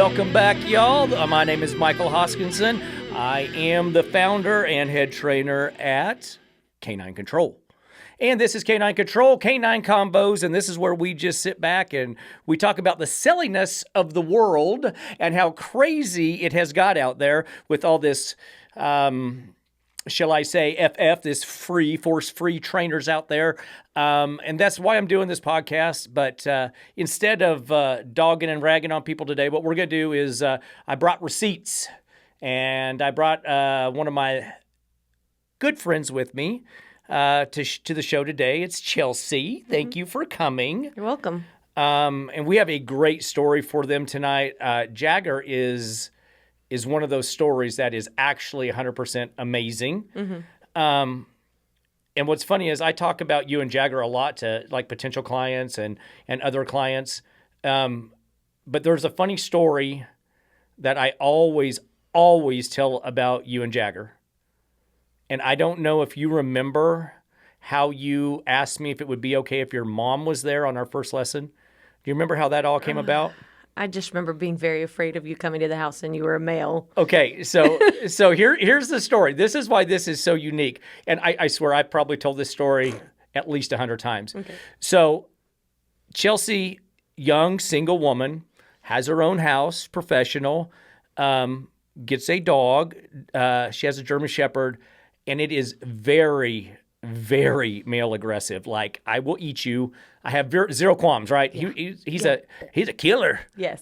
Welcome back, y'all. My name is Michael Hoskinson. I am the founder and head trainer at K9 Control. And this is K9 Control, K9 Convos, and this is where we just sit back and we talk about the silliness of the world and how crazy it has got out there with all this, shall I say, this force-free trainers out there. And that's why I'm doing this podcast. But instead of dogging and ragging on people today, what we're going to do is I brought receipts. And I brought one of my good friends with me to the show today. It's Chelsea. Thank you for coming. You're welcome. And we have a great story for them tonight. Jagger is one of those stories that is actually 100% amazing. And what's funny is I talk about you and Jagger a lot to like potential clients and other clients. But there's a funny story that I always tell about you and Jagger. And I don't know if you remember how you asked me if it would be okay if your mom was there on our first lesson. Do you remember how that all came about? I just remember being very afraid of you coming to the house and you were a male. Okay, so here's the story. This is why this is so unique. And I swear I've probably told this story at least 100 times. Okay. So Chelsea, young, single woman, has her own house, professional, gets a dog. She has a German Shepherd, and it is very, very male aggressive. Like, I will eat you. I have zero qualms, right? Yeah. He's a killer. Yes.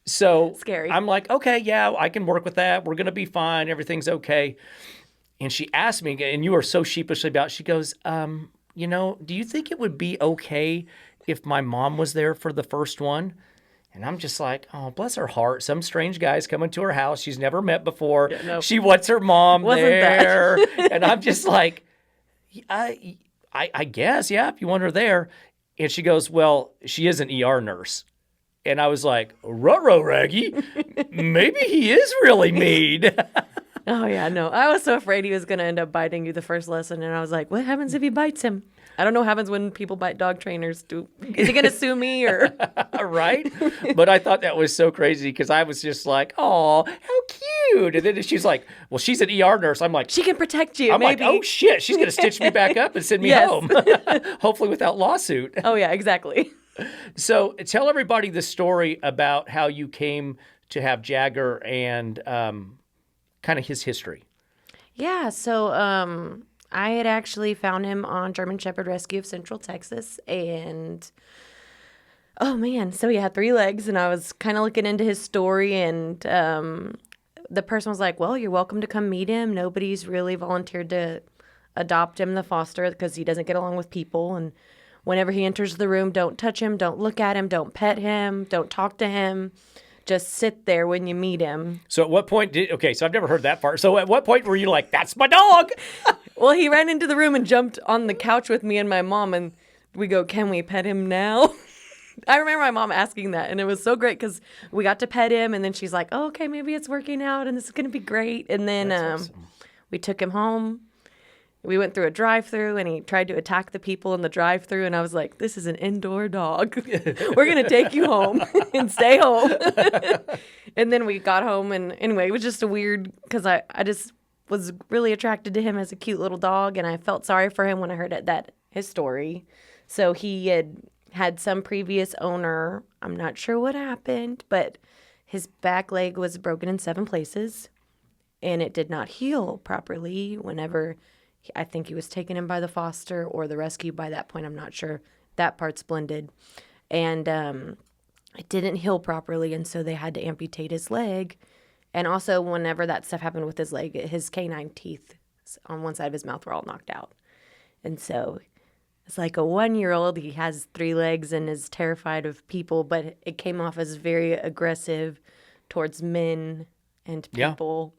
So scary. I'm like, okay, yeah, I can work with that. We're gonna be fine. Everything's okay. And she asked me, and you are so sheepishly about. She goes, do you think it would be okay if my mom was there for the first one? And I'm just like, oh, bless her heart. Some strange guy's coming to her house she's never met before. Yeah, no. She wants her mom there. And I'm just like, I guess, yeah, if you want her there. And she goes, well, she is an ER nurse. And I was like, ruh-roh, Raggy. Maybe he is really mean. Oh, yeah, no. I was so afraid he was going to end up biting you the first lesson. And I was like, what happens if he bites him? I don't know what happens when people bite dog trainers. Is he going to sue me or? Right? But I thought that was so crazy because I was just like, oh, how cute. And then she's like, well, she's an ER nurse. I'm like, she can protect you. I'm maybe. Like, oh, shit. She's going to stitch me back up and send me home. Hopefully without lawsuit. Oh, yeah, exactly. So tell everybody the story about how you came to have Jagger and kind of his history. Yeah, so I had actually found him on German Shepherd Rescue of Central Texas, and oh man, so he had 3 legs, and I was kind of looking into his story, and the person was like, well, you're welcome to come meet him. Nobody's really volunteered to adopt him, the foster, because he doesn't get along with people, and whenever he enters the room, don't touch him, don't look at him, don't pet him, don't talk to him. Just sit there when you meet him. So at what point so I've never heard that part. So at what point were you like, that's my dog? Well, he ran into the room and jumped on the couch with me and my mom, and we go, can we pet him now? I remember my mom asking that, and it was so great because we got to pet him, and then she's like, oh, okay, maybe it's working out, and this is going to be great. And then awesome. We took him home. We went through a drive-thru, and he tried to attack the people in the drive-thru, and I was like, this is an indoor dog. We're going to take you home and stay home. And then we got home, and anyway, it was just a weird, because I just was really attracted to him as a cute little dog, and I felt sorry for him when I heard his story. So he had some previous owner. I'm not sure what happened, but his back leg was broken in 7 places, and it did not heal properly whenever I think he was taken in by the foster or the rescue by that point. I'm not sure. That part's blended. And it didn't heal properly, and so they had to amputate his leg. And also, whenever that stuff happened with his leg, his K9 teeth on one side of his mouth were all knocked out. And so it's like a 1-year-old. He has 3 legs and is terrified of people, but it came off as very aggressive towards men and people.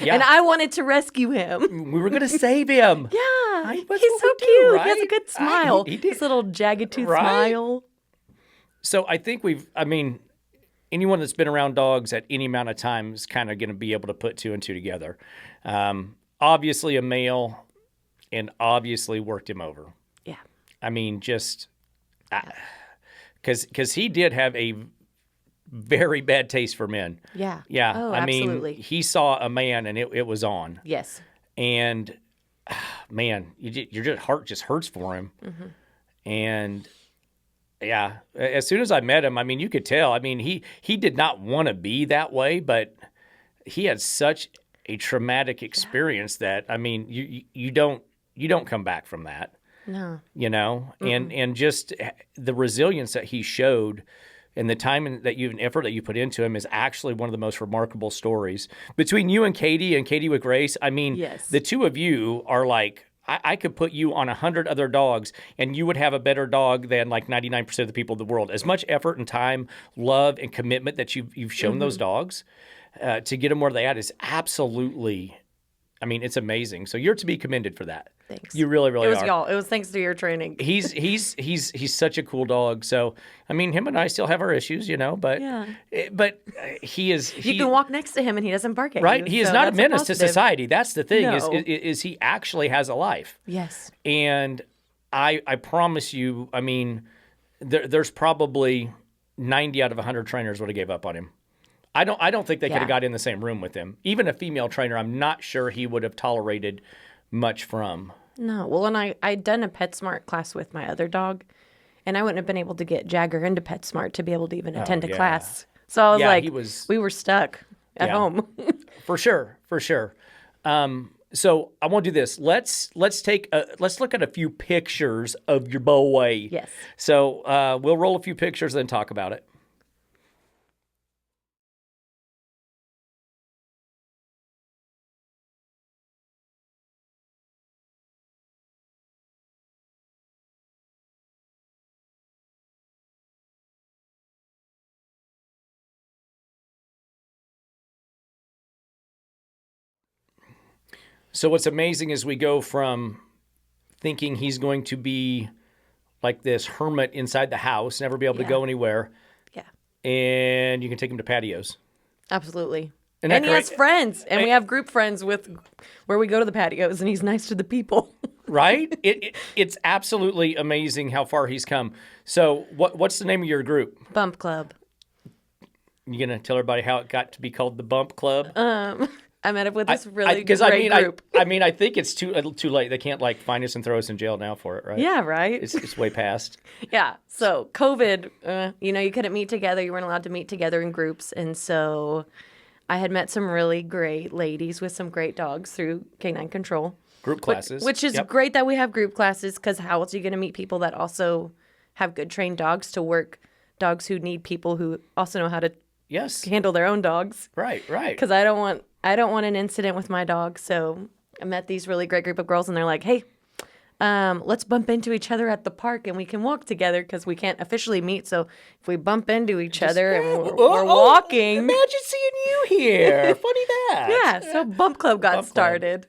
Yeah. And I wanted to rescue him. We were going to save him. Yeah. He's so cute. Right? He has a good smile. He did. His little jagged tooth smile. So I think anyone that's been around dogs at any amount of time is kind of going to be able to put 2 and 2 together. Obviously a male, and obviously worked him over. Yeah. I mean, just because he did have a very bad taste for men. Yeah. Yeah. Oh, I absolutely. mean, he saw a man and it was on. Yes. And man, your just heart just hurts for him. And yeah, as soon as I met him, I mean, you could tell. I mean, he did not want to be that way, but he had such a traumatic experience that, I mean, you don't come back from that. No. You know, and just the resilience that he showed and the time and effort that you put into him is actually one of the most remarkable stories. Between you and Katie with Grace, I mean, Yes. the two of you are like, I could put you on 100 other dogs and you would have a better dog than like 99% of the people in the world. As much effort and time, love, and commitment that you've shown those dogs to get them where they at is absolutely, I mean, it's amazing. So you're to be commended for that. Thanks. You really, really It was are. y'all. It was thanks to your training. He's such a cool dog. So I mean, him and I still have our issues, you know, but Yeah. he is. You can walk next to him and he doesn't bark at right. you. He is so not a that's menace to positive. society. That's the thing. No. Is he actually has a life? Yes. And I promise you, I mean, there's probably 90 out of 100 trainers would have gave up on him. I don't think they could have got in the same room with him. Even a female trainer, I'm not sure he would have tolerated much from. No. Well, and I'd done a PetSmart class with my other dog, and I wouldn't have been able to get Jagger into PetSmart to be able to even attend a yeah. class. So I was Yeah, like, he was- we were stuck at home. For sure. So I want to do this. Let's look at a few pictures of your boy. Yes. So we'll roll a few pictures and talk about it. So what's amazing is we go from thinking he's going to be like this hermit inside the house, never be able to go anywhere, Yeah. and you can take him to patios. Absolutely. Isn't that And he has great? friends, and we have group friends where we go to the patios, and he's nice to the people. Right? It's absolutely amazing how far he's come. So what's the name of your group? Bump Club. You gonna tell everybody how it got to be called the Bump Club? I met up with this really Because great group. I think it's too late. They can't like find us and throw us in jail now for it, right? Yeah, right? It's way past. Yeah. So COVID, you couldn't meet together. You weren't allowed to meet together in groups. And so I had met some really great ladies with some great dogs through K9 Control. Group classes. Which is great that we have group classes, because how else are you going to meet people that also have good trained dogs to work, dogs who need people who also know how to Yes. handle their own dogs. Right. Because I don't want an incident with my dog. So I met these really great group of girls, and they're like, hey, let's bump into each other at the park and we can walk together, because we can't officially meet. So if we bump into each other and we're walking. Imagine seeing you here. Funny that. Yeah. So Bump Club got Bump Club. started.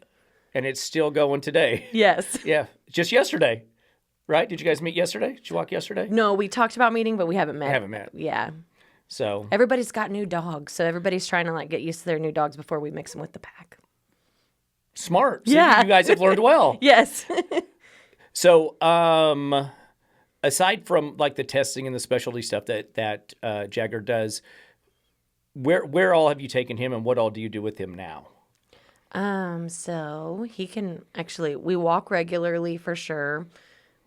And it's still going today. Yes. Yeah. Just yesterday. Right? Did you guys meet yesterday? Did you walk yesterday? No, we talked about meeting, but we haven't met. Haven't met. Yeah. So Everybody's got new dogs, so everybody's trying to like get used to their new dogs before we mix them with the pack. smart. See, Yeah. you guys have learned well. Yes. So, aside from like the testing and the specialty stuff that Jagger does, where all have you taken him, and what all do you do with him now? So he can actually, we walk regularly for sure.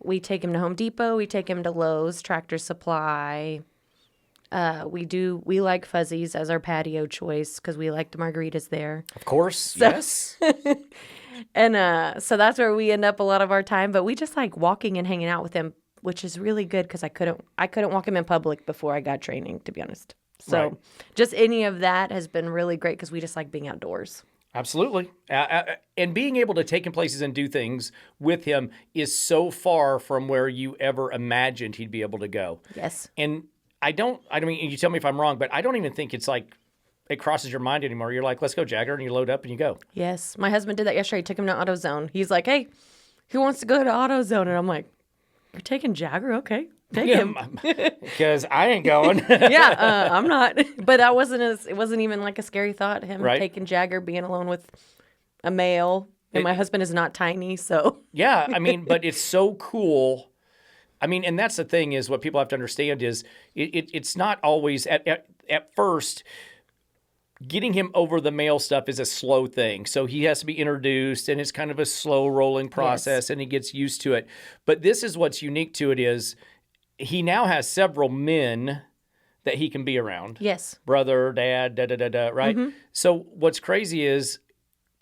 We take him to Home Depot. We take him to Lowe's, Tractor Supply. We like Fuzzies as our patio choice because we liked margaritas there. Of course, yes. And so that's where we end up a lot of our time. But we just like walking and hanging out with him, which is really good because I couldn't walk him in public before I got training, to be honest. So Right. just any of that has been really great because we just like being outdoors. Absolutely. And being able to take him places and do things with him is so far from where you ever imagined he'd be able to go. Yes. And I mean, you tell me if I'm wrong, but I don't even think it's like it crosses your mind anymore. You're like, let's go, Jagger, and you load up and you go. Yes. My husband did that yesterday. He took him to AutoZone. He's like, hey, who wants to go to AutoZone? And I'm like, you're taking Jagger? Okay. Take him. Because I ain't going. Yeah, I'm not. But it wasn't even like a scary thought, him Right. taking Jagger, being alone with a male. And my husband is not tiny, so. Yeah, I mean, but it's so cool. I mean, and that's the thing is what people have to understand is it's not always at first. Getting him over the male stuff is a slow thing. So he has to be introduced, and it's kind of a slow rolling process, and he gets used to it. But this is what's unique to it is he now has several men that he can be around. Yes. Brother, dad, right? Mm-hmm. So what's crazy is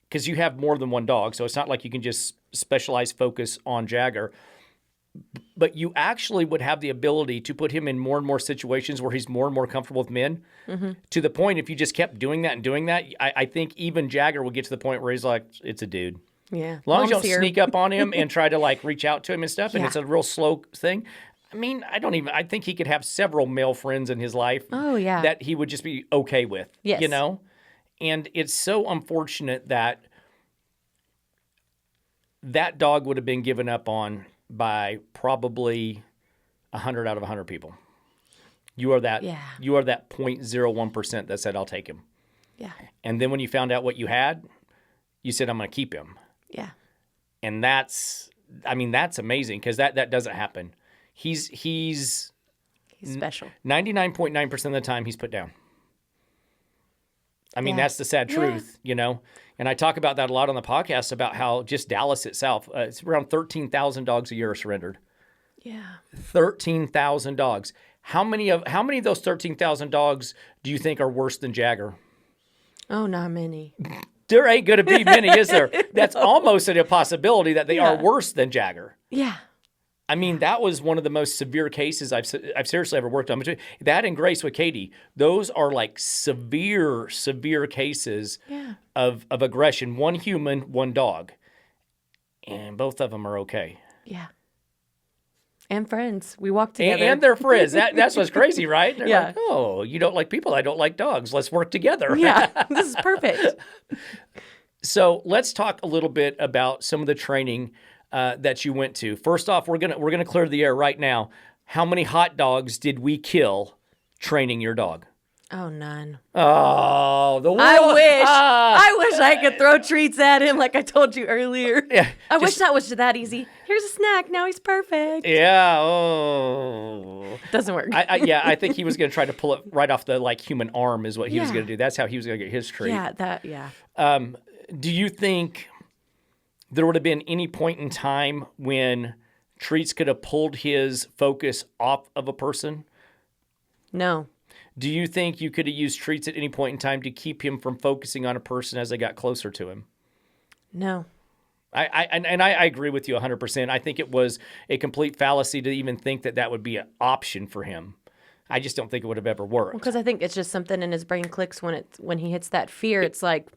because you have more than one dog, so it's not like you can just specialize focus on Jagger. But you actually would have the ability to put him in more and more situations where he's more and more comfortable with men. Mm-hmm. To the point, if you just kept doing that, I think even Jagger will get to the point where he's like, it's a dude. Yeah. As long as you don't sneak up on him and try to like reach out to him and stuff, and Yeah. it's a real slow thing. I mean, I think he could have several male friends in his life that he would just be okay with, Yes. you know? And it's so unfortunate that that dog would have been given up on by probably 100 out of 100 people. You are that 0.01% that said, I'll take him. Yeah. And then when you found out what you had, you said, I'm going to keep him. Yeah. And that's amazing because that doesn't happen. He's special. 99.9% of the time he's put down. I mean, that's the sad truth, you know? And I talk about that a lot on the podcast about how just Dallas itself, it's around 13,000 dogs a year are surrendered. Yeah. 13,000 dogs. How many of those 13,000 dogs do you think are worse than Jagger? Oh, not many. There ain't going to be many, is there? That's almost an impossibility that they are worse than Jagger. Yeah. I mean, that was one of the most severe cases I've seriously ever worked on. That and Grace with Katie, those are like severe cases of aggression. One human, one dog. And both of them are okay. Yeah. And friends. We walk together. And they're friends. That's what's crazy, right? They're Yeah. like, oh, you don't like people. I don't like dogs. Let's work together. Yeah. This is perfect. So let's talk a little bit about some of the training that you went to. First off, we're gonna clear the air right now. How many hot dogs did we kill training your dog? Oh, none. Oh, the I wish I could throw treats at him like I told you earlier. Yeah, I wish that was that easy. Here's a snack. Now he's perfect. Yeah. Oh. Doesn't work. I think he was gonna try to pull it right off the like human arm is what he was gonna do. That's how he was gonna get his treat. Yeah. Do you think there would have been any point in time when treats could have pulled his focus off of a person? No. Do you think you could have used treats at any point in time to keep him from focusing on a person as they got closer to him? No. I agree with you 100%. I think it was a complete fallacy to even think that would be an option for him. I just don't think it would have ever worked. Because I think it's just something in his brain clicks when he hits that fear. It's like,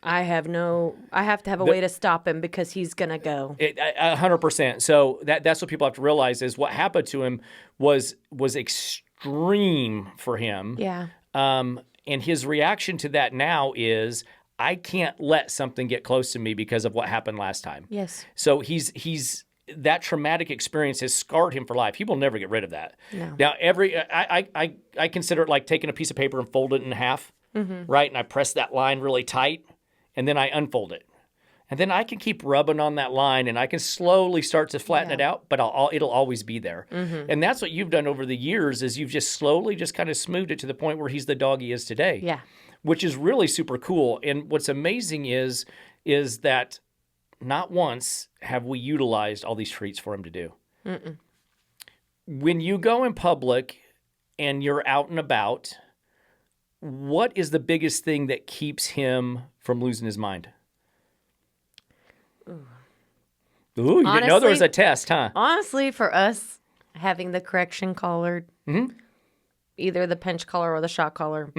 I have to have a way to stop him because he's going to go. 100%. So that's what people have to realize is what happened to him was extreme for him. Yeah. And his reaction to that now is, I can't let something get close to me because of what happened last time. Yes. So he's that traumatic experience has scarred him for life. He will never get rid of that. No. Now, I consider it like taking a piece of paper and fold it in half, right? And I press that line really tight, and then I unfold it. And then I can keep rubbing on that line, and I can slowly start to flatten it out, but it'll always be there. And that's what you've done over the years is you've just slowly just kind of smoothed it to the point where he's the dog he is today. Yeah. Which is really super cool. And what's amazing is that not once have we utilized all these treats for him to do. Mm-mm. When you go in public and you're out and about, what is the biggest thing that keeps him from losing his mind? Ooh, you didn't know there was a test, huh? Honestly, for us, having the correction collar, either the pinch collar or the shock collar,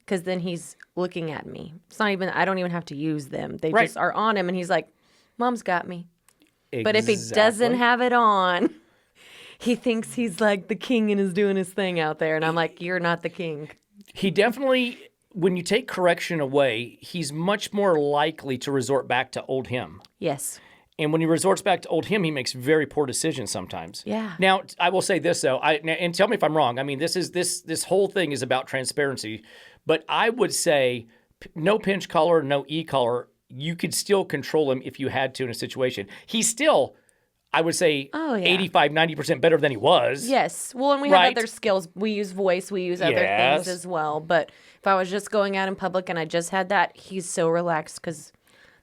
because then he's looking at me. It's not even, I don't even have to use them. They just are on him, and he's like, Mom's got me. Exactly. But if he doesn't have it on, he thinks he's like the king and is doing his thing out there. And I'm like, you're not the king. He definitely, when you take correction away, he's much more likely to resort back to old him. Yes. And when he resorts back to old him, he makes very poor decisions sometimes. Yeah. Now, I will say this, though, and tell me if I'm wrong. I mean, this whole thing is about transparency. But I would say no pinch collar, no e-collar, you could still control him if you had to in a situation. He's still I would say Oh, yeah. 85, 90% better than he was. Yes. Well, and we Right. have other skills. We use voice. We use other Yes. things as well. But if I was just going out in public and I just had that, he's so relaxed because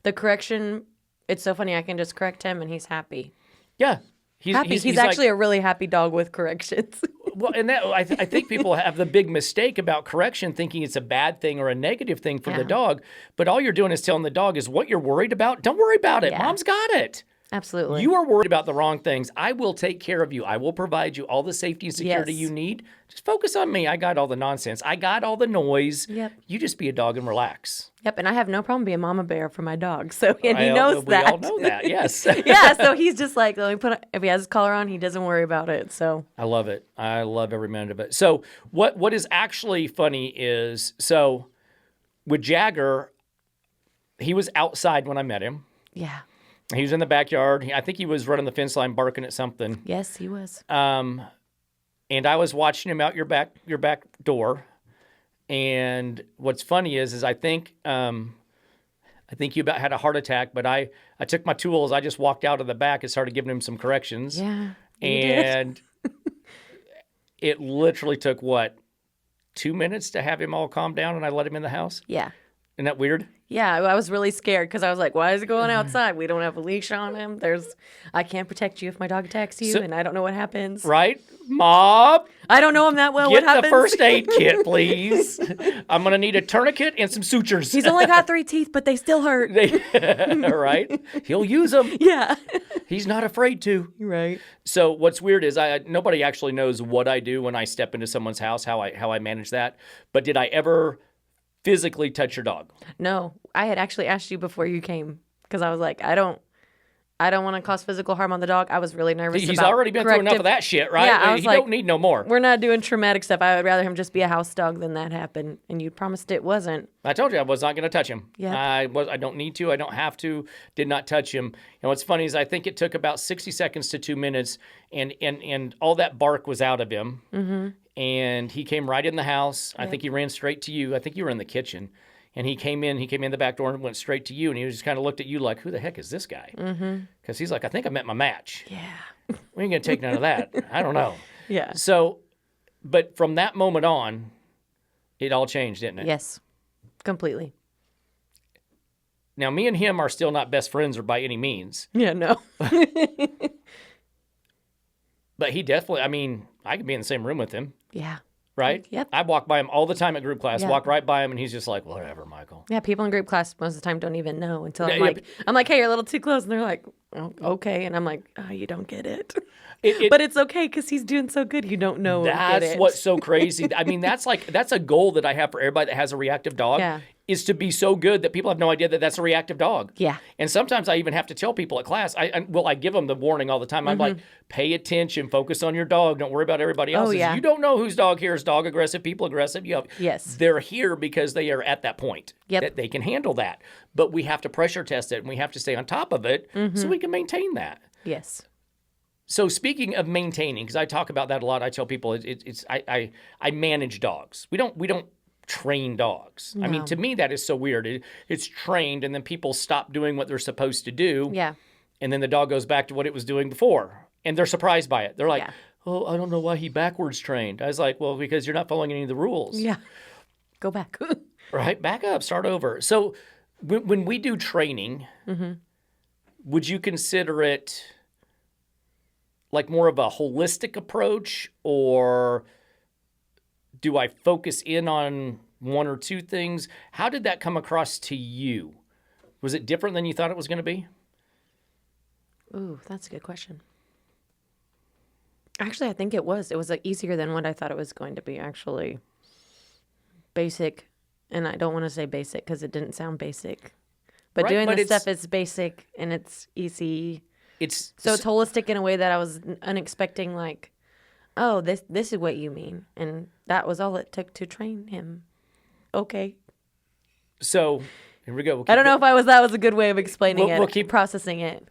the correction, it's so funny. I can just correct him and he's happy. Yeah. Happy. He's actually a really happy dog with corrections. Well, and that I think people have the big mistake about correction, thinking it's a bad thing or a negative thing for the dog. But all you're doing is telling the dog is what you're worried about. Don't worry about it. Yeah. Mom's got it. Absolutely. You are worried about the wrong things. I will take care of you. I will provide you all the safety and security Yes. you need. Just focus on me. I got all the nonsense. I got all the noise. Yep. You just be a dog and relax. Yep, and I have no problem being mama bear for my dog. So, and he We knows that. all know that, yes. Yeah, so he's just like, let me if he has his collar on, he doesn't worry about it. So I love it. I love every minute of it. So what is actually funny is, so with Jagger, he was outside when I met him. yeah. He was in the backyard. I think he was running the fence line, barking at something. Yes, he was. And I was watching him out your back door. And what's funny is I think you about had a heart attack. But I took my tools. I just walked out of the back and started giving him some corrections. Yeah. And it literally took 2 minutes to have him all calm down, and I let him in the house. Yeah. Isn't that weird? Yeah, I was really scared because I was like, why is he going outside? We don't have a leash on him. I can't protect you if my dog attacks you, and I don't know what happens. Right? Mom, I don't know him that well. get What happens? the first aid kit, please. I'm going to need a tourniquet and some sutures. He's only got 3 teeth, but they still hurt. Right? He'll use them. Yeah. He's not afraid to. Right. So what's weird is nobody actually knows what I do when I step into someone's house, how I manage that. But did I ever physically touch your dog? No, I had actually asked you before you came because I was like, I don't want to cause physical harm on the dog. I was really nervous. He's about already been through enough of that shit, right? Yeah, I was he like, don't need no more. We're not doing traumatic stuff. I would rather him just be a house dog than that happen. And you promised it wasn't. I told you I was not going to touch him. Yeah. I don't need to. I don't have to. Did not touch him. And what's funny is I think it took about 60 seconds to 2 minutes, and all that bark was out of him. Mm-hmm. And he came right in the house. I think he ran straight to you. I think you were in the kitchen. And he came in the back door and went straight to you. And he just kind of looked at you like, who the heck is this guy? Because he's like, I think I met my match. Yeah. We ain't going to take none of that. I don't know. Yeah. So, but from that moment on, it all changed, didn't it? Yes. Completely. Now, me and him are still not best friends or by any means. Yeah, no. But he definitely, I mean, I could be in the same room with him, Yeah. right? Yep. I walk by him all the time at group class, Yeah. walk right by him, and he's just like, whatever, Michael. Yeah, people in group class most of the time don't even know until Yeah, I'm like, hey, you're a little too close. And they're like, oh, okay. And I'm like, oh, you don't get it. It- But it's okay because he's doing so good. You don't know. That's get it. what's so crazy. I mean, that's a goal that I have for everybody that has a reactive dog. Yeah. Is to be so good that people have no idea that that's a reactive dog. Yeah. And sometimes I even have to tell people at class, I give them the warning all the time. I'm like, pay attention, focus on your dog. Don't worry about everybody else's. yeah. You don't know whose dog here is dog aggressive, people aggressive. Yes. They're here because they are at that point that they can handle that. But we have to pressure test it, and we have to stay on top of it so we can maintain that. Yes. So speaking of maintaining, because I talk about that a lot, I tell people I manage dogs. We don't train dogs. No. I mean, to me, that is so weird. It's trained, and then people stop doing what they're supposed to do. Yeah. And then the dog goes back to what it was doing before. And they're surprised by it. They're like, oh, I don't know why he backwards trained. I was like, well, because you're not following any of the rules. Yeah. Go back. Right? Back up, start over. So when we do training, would you consider it like more of a holistic approach, or do I focus in on one or two things? How did that come across to you? Was it different than you thought it was going to be? Ooh, that's a good question. Actually, I think it was. It was easier than what I thought it was going to be, actually. Basic. And I don't want to say basic because it didn't sound basic. But Right, doing but this stuff is basic and it's easy. It's holistic in a way that I was unexpecting, like, oh, this is what you mean. And that was all it took to train him. Okay. So here we go. I don't know if that was a good way of explaining We'll it, keep processing it.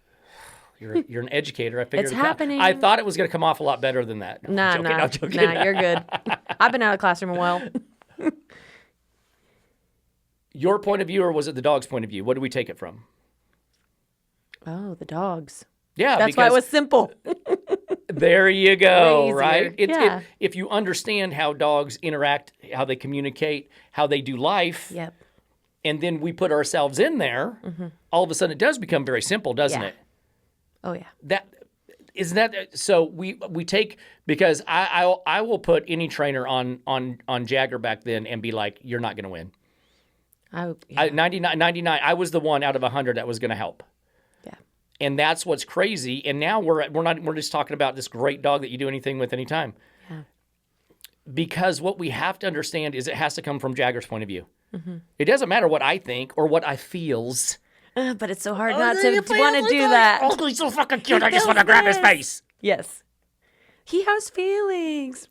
You're an educator. I figured It's happening. I thought it was going to come off a lot better than that. No, I'm joking. Nah, you're good. I've been out of the classroom a while. Your point of view, or was it the dog's point of view? What do we take it from? Oh, the dogs. Yeah, That's why it was simple. there you go, Way right? easier. If you understand how dogs interact, how they communicate, how they do life, Yep. and then we put ourselves in there, all of a sudden it does become very simple, doesn't Yeah. it? Oh yeah. That isn't that so we take because I will put any trainer on Jagger back then and be like, you're not going to win. Yeah. 99 I was the one out of 100 that was going to help. Yeah. And that's what's crazy. And now we're just talking about this great dog that you do anything with anytime. Yeah. Because what we have to understand is it has to come from Jagger's point of view. It doesn't matter what I think or what I feels. But it's so hard not to want to do that. Oh, he's so fucking cute. I just want to grab his face. Yes. He has feelings.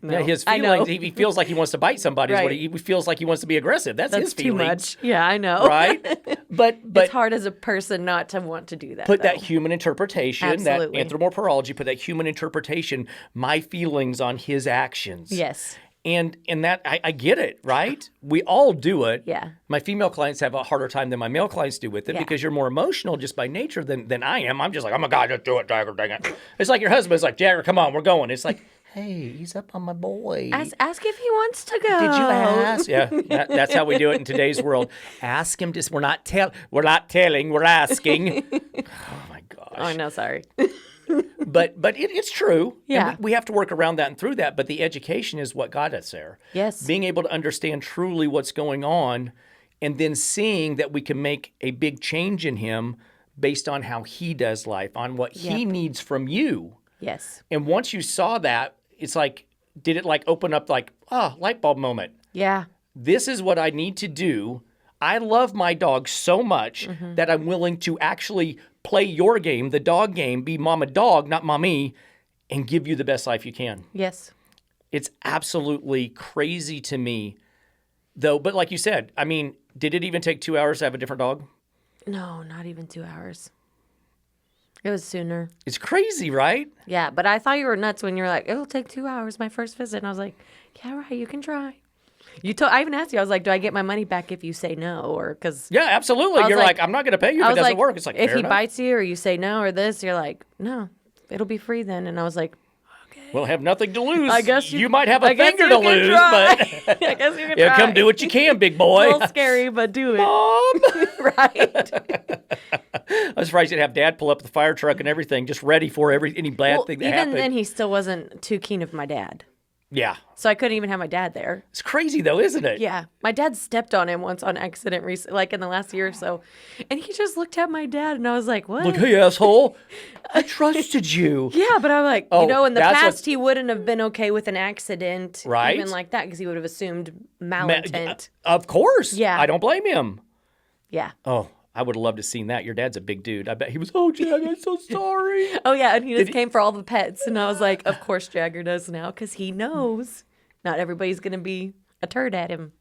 No, Yeah, his I know. feelings. He feels like he wants to bite somebody. Is what he feels like he wants to be aggressive. That's his too feelings. much. Yeah, I know. Right? But It's hard as a person not to want to do that. put though. that human interpretation, Absolutely. that anthropomorphology, put that human interpretation, my feelings on his actions. Yes. And that I get it, right? We all do it. Yeah. My female clients have a harder time than my male clients do with it Yeah. because you're more emotional just by nature than I am. I'm just like, oh my God, just do it, Jagger, dang it. It's like your husband's like, Jagger, come on, we're going. It's like, hey, ease up on my boy. Ask if he wants to go. Did you ask? Yeah, that's how we do it in today's world. Ask him. We're not telling. We're asking. Oh my gosh. Oh, no, sorry. But it's true. Yeah. And we have to work around that and through that. But the education is what got us there. Yes. Being able to understand truly what's going on, and then seeing that we can make a big change in him based on how he does life, on what he needs from you. Yes. And once you saw that, it's like, did it like open up like, light bulb moment? Yeah. This is what I need to do. I love my dog so much that I'm willing to actually play your game, the dog game, be mama dog, not mommy, and give you the best life you can. Yes. It's absolutely crazy to me, though. But like you said, I mean, did it even take 2 hours to have a different dog? No, not even 2 hours. It was sooner. It's crazy, right? Yeah, but I thought you were nuts when you were like, it'll take 2 hours, my first visit. And I was like, yeah, right, you can try. I even asked you, I was like, do I get my money back if you say no? Or because Yeah, absolutely. You're like, I'm not going to pay you if it doesn't work. It's like, if fair he enough. bites you or you say no or this, you're like, no, it'll be free then. And I was like, We'll have nothing to lose. I guess you might have a I guess finger you to can lose, try. but I guess you can yeah, try. come do what you can, big A boy. little scary, but do it. Mom. Right. I was surprised you'd have Dad pull up the fire truck and everything, just ready for any bad thing that even happened. then, he still wasn't too keen of my dad. Yeah. So I couldn't even have my dad there. It's crazy, though, isn't it? Yeah. My dad stepped on him once on accident, like in the last year or so. And he just looked at my dad, and I was like, what? Like, hey, asshole, I trusted you. Yeah, but I'm like, Oh, in the that's past, what- he wouldn't have been okay with an accident. Right. Even like that, because he would have assumed malintent. Of course. Yeah. I don't blame him. Yeah. Oh, I would have loved to have seen that. Your dad's a big dude. I bet he was, oh, Jack, I'm so sorry. Oh, yeah. And he just came for all the pets. And I was like, of course Jagger does now, because he knows not everybody's going to be a turd at him.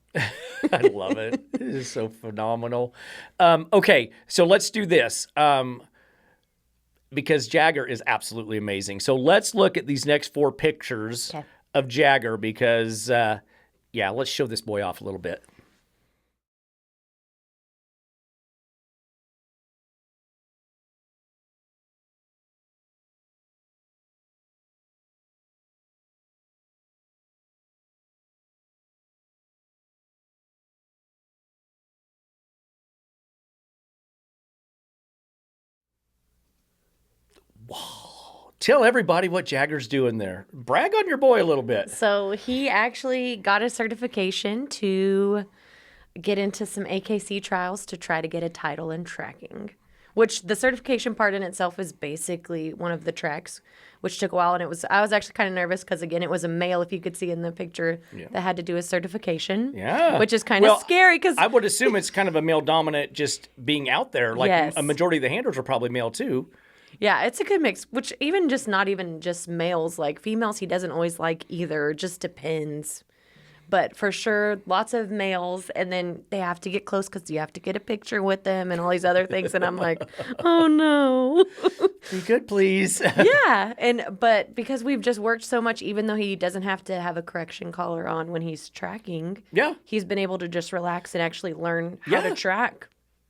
I love it. It is so phenomenal. Okay, so let's do this because Jagger is absolutely amazing. So let's look at these next 4 pictures of Jagger because, let's show this boy off a little bit. Tell everybody what Jagger's doing there. Brag on your boy a little bit. So he actually got a certification to get into some AKC trials to try to get a title in tracking, which the certification part in itself is basically one of the tracks, which took a while. And I was actually kind of nervous because, again, it was a male, if you could see in the picture, that had to do a certification. Yeah. Which is kind of scary because I would assume it's kind of a male dominant just being out there. Like Yes. a majority of the handlers are probably male too. yeah, it's a good mix, which even just not even just males, like females, he doesn't always like either. It just depends. But for sure, lots of males, and then they have to get close because you have to get a picture with them and all these other things. And I'm like, oh no. Be good, please. Yeah, but because we've just worked so much, even though he doesn't have to have a correction collar on when he's tracking, Yeah. he's been able to just relax and actually learn how to track.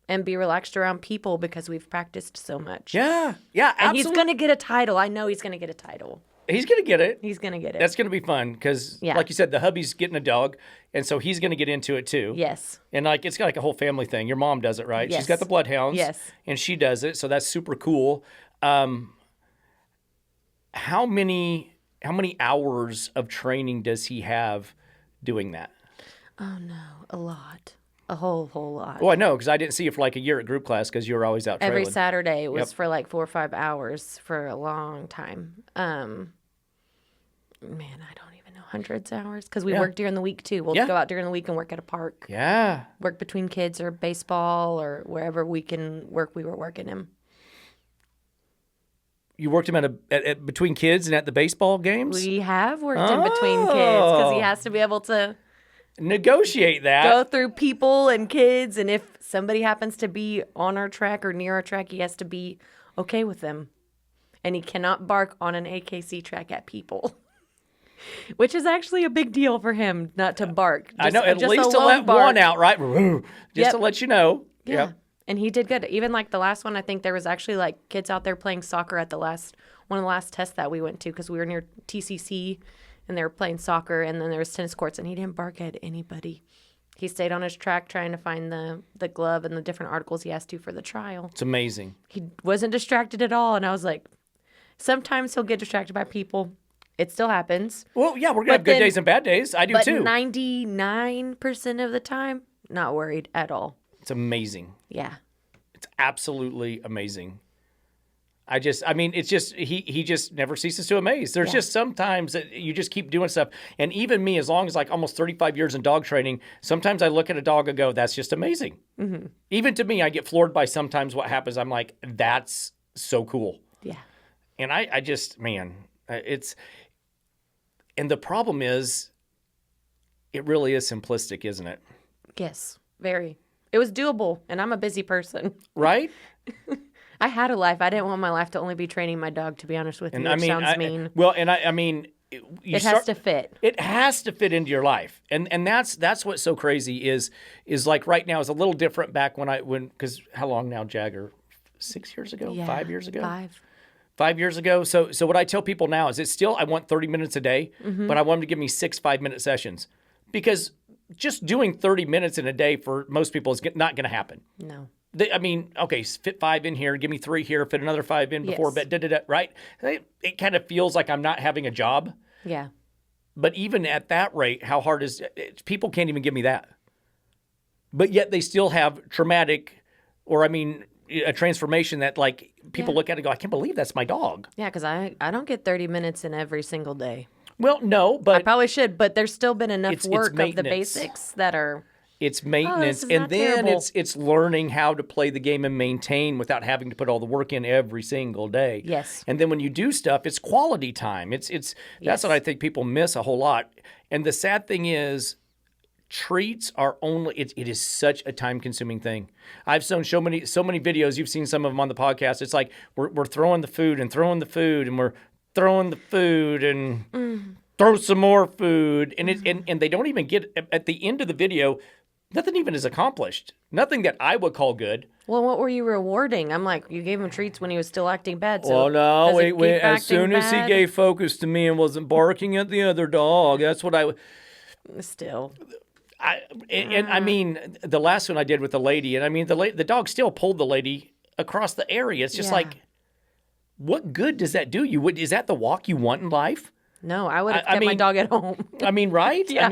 and be relaxed around people because we've practiced so much. Yeah, yeah, And absolutely. he's going to get a title. I know he's going to get a title. He's going to get it. He's going to get it. That's going to be fun because, Yeah. like you said, the hubby's getting a dog, and so he's going to get into it too. Yes. And like it's got like a whole family thing. Your mom does it, right? Yes. She's got the bloodhounds. Yes. And she does it, so that's super cool. How many hours of training does he have doing that? Oh, no. A lot. A whole lot. Well, I know because I didn't see you for like a year at group class because you were always out trailing. Every Saturday it was Yep. for like 4 or 5 hours for a long time. Man, I don't even know, hundreds of hours because we Yeah. work during the week too. We'll Yeah. go out during the week and work at a park. Yeah. Work between kids or baseball or wherever we can work. We were working him. You worked him at between kids and at the baseball games? We have worked in between kids because he Oh. has to be able to Negotiate that. go through people and kids. And if somebody happens to be on our track or near our track, he has to be okay with them. And he cannot bark on an AKC track at people. Which is actually a big deal for him, not to bark. I know, at just a least to lone let bark. one out, right? Just Yep. to let you know. Yeah. Yep. And he did good. Even like the last one, I think there was actually like kids out there playing soccer at one of the last tests that we went to because we were near TCC and they were playing soccer and then there was tennis courts and he didn't bark at anybody. He stayed on his track trying to find the glove and the different articles he has to for the trial. It's amazing. He wasn't distracted at all. And I was like, sometimes he'll get distracted by people. It still happens. Well, yeah, we're going to have But good then- days and bad days. I do But too. 99% of the time, not worried at all. It's amazing. Yeah. It's absolutely amazing. It's just he just never ceases to amaze. There's just sometimes that you just keep doing stuff. And even me, as long as like almost 35 years in dog training, sometimes I look at a dog and go, that's just amazing. Mm-hmm. Even to me, I get floored by sometimes what happens. I'm like, that's so cool. Yeah. And I just, man, it's, and the problem is, it really is simplistic, isn't it? Yes. Very. It was doable, and I'm a busy person. Right? I had a life. I didn't want my life to only be training my dog, to be honest with you. And Which sounds mean. It Has to fit. It has to fit into your life, and that's what's so crazy is like right now is a little different back because how long now, Jagger? 6 years ago, Yeah. 5 years ago, 5. years ago. So what I tell people now is it's still I want 30 minutes a day, but I want them to give me 6 5-minute sessions because just doing 30 minutes in a day for most people is not going to happen. No. Okay, fit 5 in here, give me 3 here, fit another 5 in before Yes. bed, right? It kind of feels like I'm not having a job. Yeah. But even at that rate, how hard is it? People can't even give me that. But yet they still have traumatic, a transformation that like people look at it and go, I can't believe that's my dog. Yeah, because I don't get 30 minutes in every single day. Well, no, I but probably should, but there's still been enough It's work of the maintenance. basics that are... it's maintenance, is and not then terrible. it's learning how to play the game and maintain without having to put all the work in every single day. Yes. And then when you do stuff, it's quality time. That's what I think people miss a whole lot. And the sad thing is, treats are only. It is such a time consuming thing. I've shown so many videos. You've seen some of them on the podcast. It's like we're throwing the food and throwing the food and we're throwing the food and. Throw some more food, and and they don't even get at the end of the video. Nothing even is accomplished. Nothing that I would call good. Well, what were you rewarding? I'm like, you gave him treats when he was still acting bad. So Oh no! does it keep As acting soon as he bad? gave focus to me and wasn't barking at the other dog, that's what Still. the last one I did with the lady, and the dog still pulled the lady across the area. It's just Yeah. like, what good does that do you? Is that the walk you want in life? No, I would have I kept my mean- dog at home. Right? Yeah.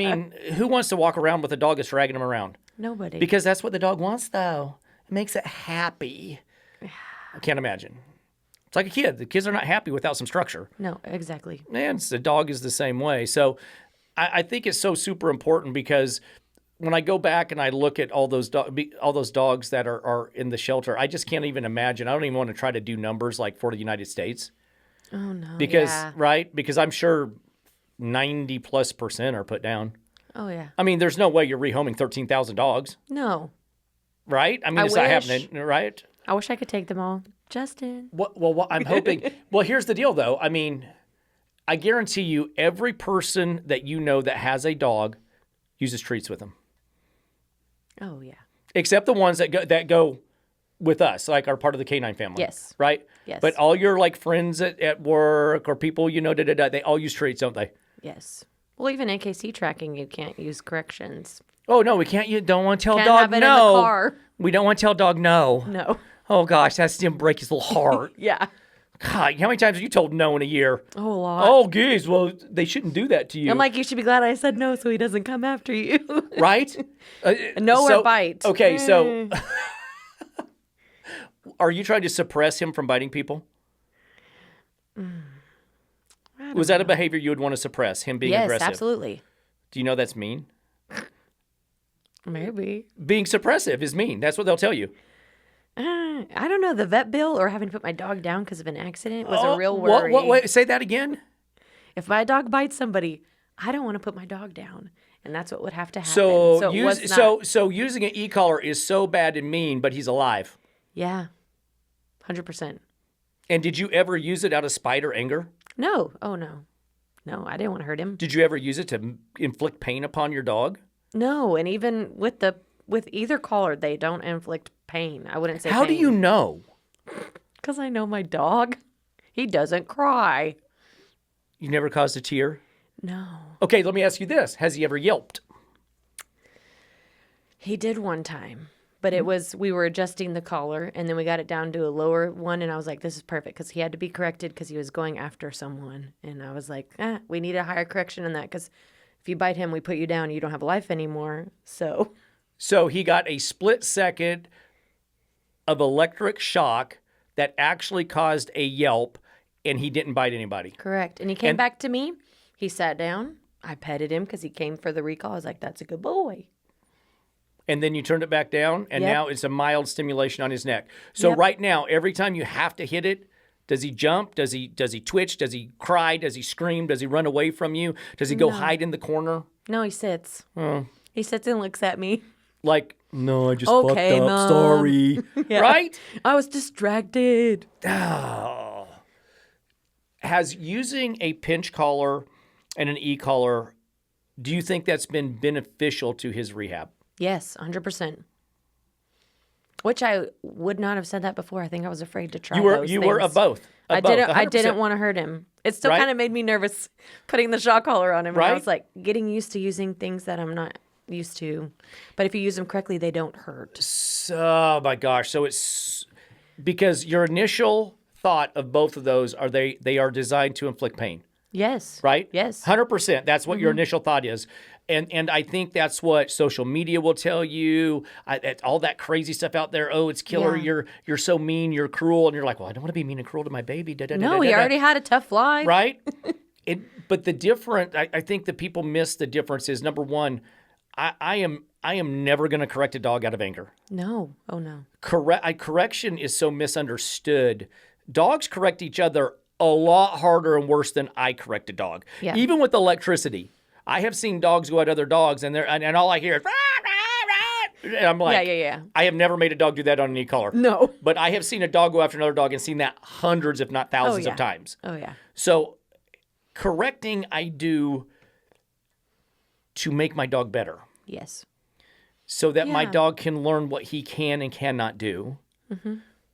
Who wants to walk around with a dog that's dragging him around? Nobody. Because that's what the dog wants, though. It makes it happy. I can't imagine. It's like a kid. The kids are not happy without some structure. No, exactly. And the dog is the same way. So I think it's so super important because when I go back and I look at all those dogs that are in the shelter, I just can't even imagine. I don't even want to try to do numbers like for the United States. Oh, no. Because, yeah. right? Because I'm sure 90+% are put down. Oh, yeah. There's no way you're rehoming 13,000 dogs, No. right? I It's not wish. happening, right? I wish I could take them all. Justin. Well, I'm hoping. Well, here's the deal, though. I guarantee you, every person that you know that has a dog uses treats with them. Oh, yeah. Except the ones that go with us, like are part of the K9 family. Yes. Right? Yes. But all your like friends at work or people they all use treats, don't they? Yes. Well, even AKC tracking, you can't use corrections. Oh no, we can't. You don't want to tell Can't dog have it no. in the car. We don't want to tell dog no. No. Oh gosh, that's gonna break his little heart. Yeah. God, how many times have you told no in a year? Oh, a lot. Oh, geez. Well, they shouldn't do that to you. I'm like, you should be glad I said no so he doesn't come after you. Right? No or bite. Okay, so are you trying to suppress him from biting people? Was that a behavior you would want to suppress, him being aggressive? Yes, absolutely. Do you know that's mean? Maybe. Being suppressive is mean. That's what they'll tell you. I don't know. The vet bill or having to put my dog down because of an accident was a real worry. Wait, say that again? If my dog bites somebody, I don't want to put my dog down. And that's what would have to happen. So, it was not. so using an e-collar is so bad and mean, but he's alive. Yeah. 100%. And did you ever use it out of spite or anger? No. Oh, no. No, I didn't want to hurt him. Did you ever use it to inflict pain upon your dog? No, and even with either collar, they don't inflict pain. I wouldn't say How do you know? Because I know my dog. He doesn't cry. You never caused a tear? No. Okay, let me ask you this. Has he ever yelped? He did one time, but it was, we were adjusting the collar, and then we got it down to a lower one, and I was like, this is perfect, because he had to be corrected because he was going after someone. And I was like, we need a higher correction than that, because if you bite him, we put you down, you don't have a life anymore. So he got a split second of electric shock that actually caused a yelp, and he didn't bite anybody. Correct. And he came back to me. He sat down. I petted him because he came for the recall. I was like, that's a good boy. And then you turned it back down, and Yep. now it's a mild stimulation on his neck. So Yep. right now, every time you have to hit it, does he jump? Does he twitch? Does he cry? Does he scream? Does he run away from you? Does he go hide in the corner? No, he sits. He sits and looks at me. Like, no, I just Okay, fucked up. Mom. Sorry. Yeah. Right? I was distracted. Oh. Has using a pinch collar and an e-collar, do you think that's been beneficial to his rehab? Yes, 100%. Which I would not have said that before. I think I was afraid to try those You were things. of both. I didn't want to hurt him. It still Right? kind of made me nervous putting the shock collar on him. And I Right? was like getting used to using things that I'm not used to. But if you use them correctly, they don't hurt. Oh my gosh. So it's because your initial thought of both of those are they are designed to inflict pain, Yes. right? Yes. 100%. That's what your initial thought is. And I think that's what social media will tell you. All that crazy stuff out there. Oh, it's killer. Yeah. You're so mean. You're cruel. And you're like, well, I don't want to be mean and cruel to my baby. No, he already had a tough life. Right? But the different, I think that people miss the difference is, number one, I am never going to correct a dog out of anger. No. Oh, no. Correction is so misunderstood. Dogs correct each other a lot harder and worse than I correct a dog. Yeah. Even with electricity. I have seen dogs go at other dogs, and all I hear is, rah, rah, rah. And I'm like, Yeah. I have never made a dog do that on an e-collar. No. But I have seen a dog go after another dog and seen that hundreds, if not thousands of times. Oh, yeah. So correcting I do to make my dog better. Yes. So that my Yeah. dog can learn what he can and cannot do,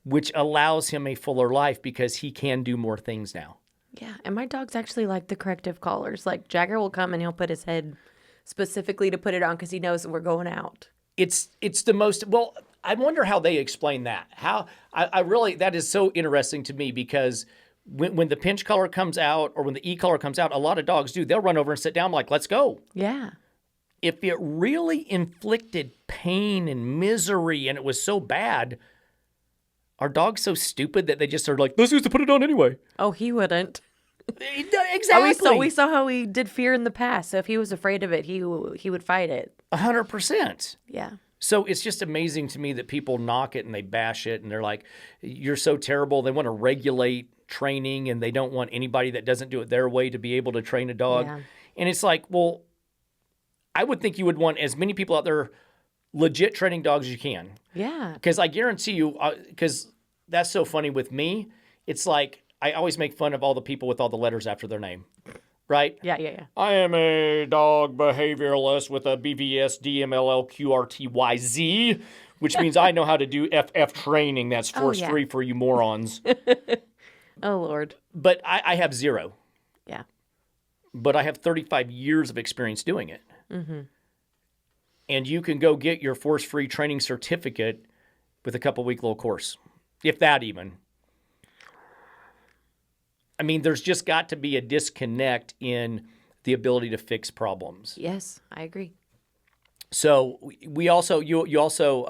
which allows him a fuller life because he can do more things now. Yeah, and my dogs actually like the corrective collars. Like Jagger will come and he'll put his head specifically to put it on because he knows that we're going out. It's the most, well, I wonder how they explain that. How I really, that is so interesting to me because when the pinch collar comes out or when the e-collar comes out, a lot of dogs do. They'll run over and sit down like, let's go. Yeah. If it really inflicted pain and misery and it was so bad, are dogs so stupid that they just are like, let's just put it on anyway? Oh, he wouldn't. Exactly. We saw how he did fear in the past. So if he was afraid of it, he would fight it. 100%. Yeah. So it's just amazing to me that people knock it and they bash it and they're like, you're so terrible. They want to regulate training and they don't want anybody that doesn't do it their way to be able to train a dog. Yeah. And it's like, well, I would think you would want as many people out there legit training dogs as you can. Yeah. Because I guarantee you, because that's so funny with me, it's like I always make fun of all the people with all the letters after their name. right? Yeah, yeah, yeah. I am a dog behavioralist with a BVS DMLL QRTYZ, which means I know how to do FF training that's force-free for you morons. Oh, Lord. But I have zero. Yeah. But I have 35 years of experience doing it. Mm-hmm. And you can go get your force-free training certificate with a couple-week little course, if that even. I mean, there's just got to be a disconnect in the ability to fix problems. Yes, I agree. So we also, you also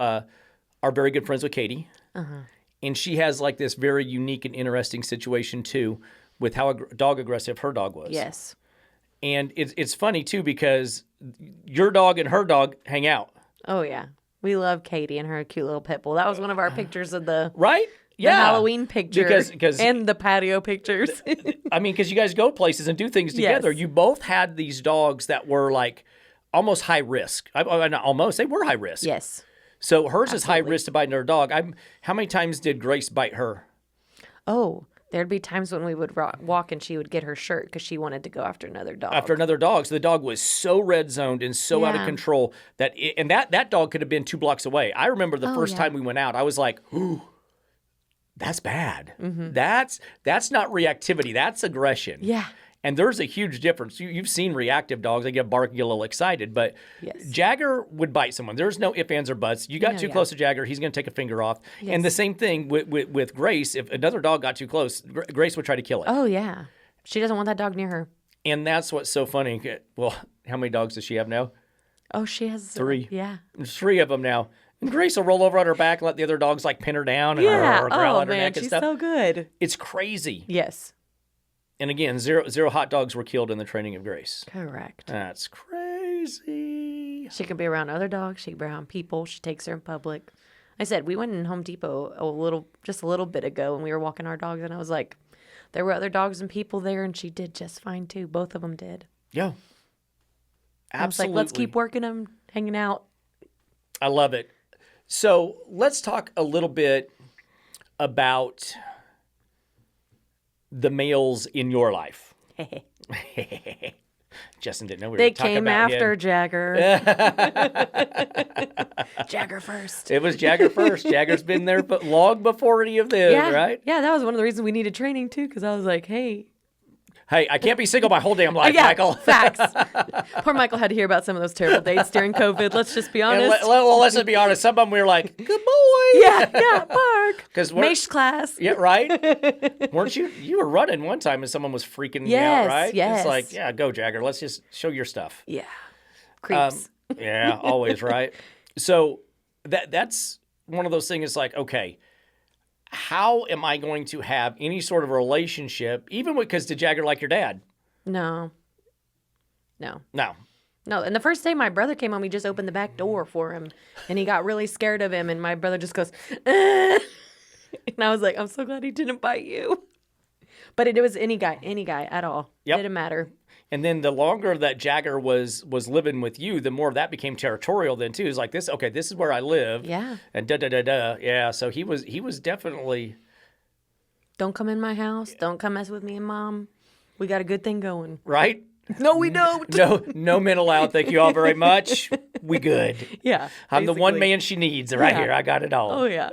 are very good friends with Katie. Uh-huh. And she has like this very unique and interesting situation too with how dog aggressive her dog was. Yes. And it's funny too because your dog and her dog hang out. Oh, yeah. We love Katie and her cute little pit bull. That was one of our pictures of the... Right? The Halloween picture because and the patio pictures. I mean, because you guys go places and do things together. Yes. You both had these dogs that were like almost high risk. Not almost, they were high risk. Yes. So hers is high risk to bite another dog. How many times did Grace bite her? Oh, there'd be times when we would walk and she would get her shirt because she wanted to go after another dog. After another dog. So the dog was so red zoned and so out of control that that dog could have been 2 blocks away. I remember the first time we went out, I was like, ooh. That's bad. Mm-hmm. That's not reactivity. That's aggression. Yeah. And there's a huge difference. You've seen reactive dogs. They get bark, get a little excited. But Jagger would bite someone. There's no ifs, ands, or buts. You got too close to Jagger, he's going to take a finger off. Yes. And the same thing with Grace. If another dog got too close, Grace would try to kill it. Oh, yeah. She doesn't want that dog near her. And that's what's so funny. Well, how many dogs does she have now? Oh, she has 3. Yeah. There's 3 of them now. And Grace will roll over on her back and let the other dogs like pin her down and growl at her neck and stuff. She's so good. It's crazy. Yes. And again, zero hot dogs were killed in the training of Grace. Correct. That's crazy. She can be around other dogs. She can be around people. She takes her in public. I said, we went in Home Depot just a little bit ago and we were walking our dogs and I was like, there were other dogs and people there and she did just fine too. Both of them did. Yeah. Absolutely. I was like, let's keep working them, hanging out. I love it. So let's talk a little bit about the males in your life. Justin didn't know we were They talking came about after him. Jagger. Jagger first. It was Jagger first. Jagger's been there but long before any of this, right? Yeah, that was one of the reasons we needed training too, because I was like, hey, I can't be single my whole damn life, yeah, Michael. Facts. Poor Michael had to hear about some of those terrible dates during COVID. Let's just be honest. Let's just be honest. Some of them we were like, good boy. Yeah, Park. Because Mace class. Yeah, right? Weren't you? You were running one time and someone was freaking me out, right? Yes. It's like, yeah, go, Jagger. Let's just show your stuff. Yeah. Creeps. Yeah, always, right? So that's one of those things. It's like, okay, how am I going to have any sort of a relationship, even because did Jagger like your dad? No. And the first day my brother came home, he just opened the back door for him, and he got really scared of him, and my brother just goes, and I was like, I'm so glad he didn't bite you. But it was any guy at all. Yep. Didn't matter. And then the longer that Jagger was living with you, the more of that became territorial then too. It's like this is where I live. Yeah. And da. Yeah. So he was definitely. Don't come in my house. Don't come mess with me and Mom. We got a good thing going. Right? No, we don't. No men allowed. Thank you all very much. We good. Yeah. I'm the one man she needs right here. I got it all. Oh yeah.